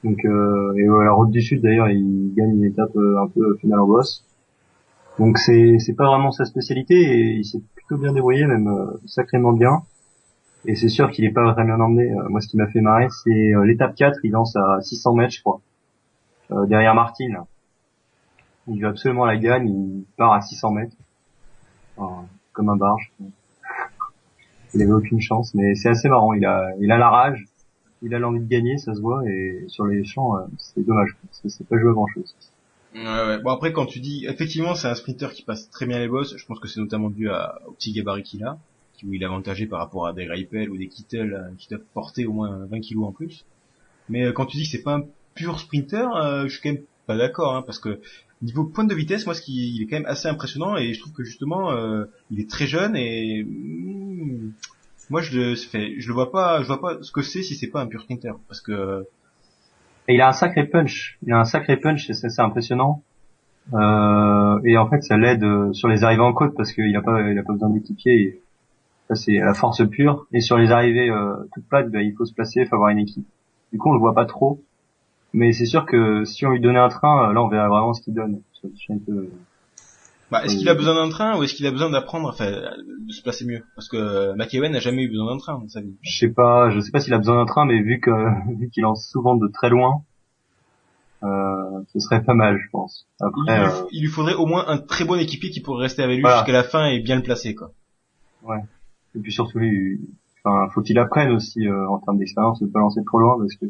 Donc, et à la Route du Sud d'ailleurs, il gagne une étape un peu finale en boss. Donc c'est pas vraiment sa spécialité, et il s'est plutôt bien débrouillé, même sacrément bien. Et c'est sûr qu'il est pas vraiment emmené. Moi, ce qui m'a fait marrer, c'est l'étape 4, il lance à 600 mètres, je crois, derrière Martin. Il veut absolument la gagne, il part à 600 mètres, enfin, comme un barge. Il avait aucune chance, mais c'est assez marrant. Il a la rage, il a l'envie de gagner, ça se voit, et sur les champs, c'est dommage, parce que c'est pas joué à grand chose. Ouais. Bon, après, quand tu dis, effectivement, c'est un sprinter qui passe très bien les bosses, je pense que c'est notamment dû au petit gabarit qu'il a, où il est avantagé par rapport à des Greipel ou des Kittel qui doivent porter au moins 20 kilos en plus. Mais quand tu dis que c'est pas un pur sprinter, je suis quand même pas d'accord, hein, parce que niveau pointe de vitesse, moi, il est quand même assez impressionnant, et je trouve que justement, il est très jeune, et moi, je vois pas ce que c'est si c'est pas un pur sprinter, parce que Et il a un sacré punch. Et c'est impressionnant. Et en fait, ça l'aide sur les arrivées en côte, parce qu'il a pas besoin d'équipier. Et ça, c'est la force pure. Et sur les arrivées toutes plates, il faut se placer, il faut avoir une équipe. Du coup, on le voit pas trop. Mais c'est sûr que si on lui donnait un train, là, on verrait vraiment ce qu'il donne. est-ce qu'il a besoin d'un train, ou est-ce qu'il a besoin d'apprendre, enfin, de se placer mieux? Parce que McEwen n'a jamais eu besoin d'un train dans sa vie. Je sais pas s'il a besoin d'un train, mais vu qu'il lance souvent de très loin, ce serait pas mal, je pense. Après, Il lui faudrait au moins un très bon équipier qui pourrait rester avec lui voilà. jusqu'à la fin et bien le placer, quoi. Ouais. Et puis surtout, faut qu'il apprenne aussi en termes d'expérience de pas lancer trop loin, parce que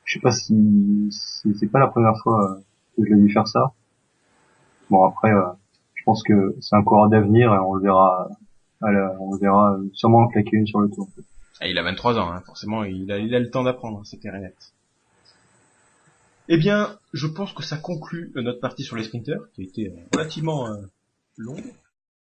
je sais pas si c'est pas la première fois que je l'ai vu faire ça. Bon, après, je pense que c'est un coureur d'avenir, et on le verra sûrement claquer une sur le tour. Ah, il a 23 ans, hein, forcément, il a le temps d'apprendre, hein, c'est clair et net. Eh bien, je pense que ça conclut notre partie sur les sprinters, qui a été relativement longue.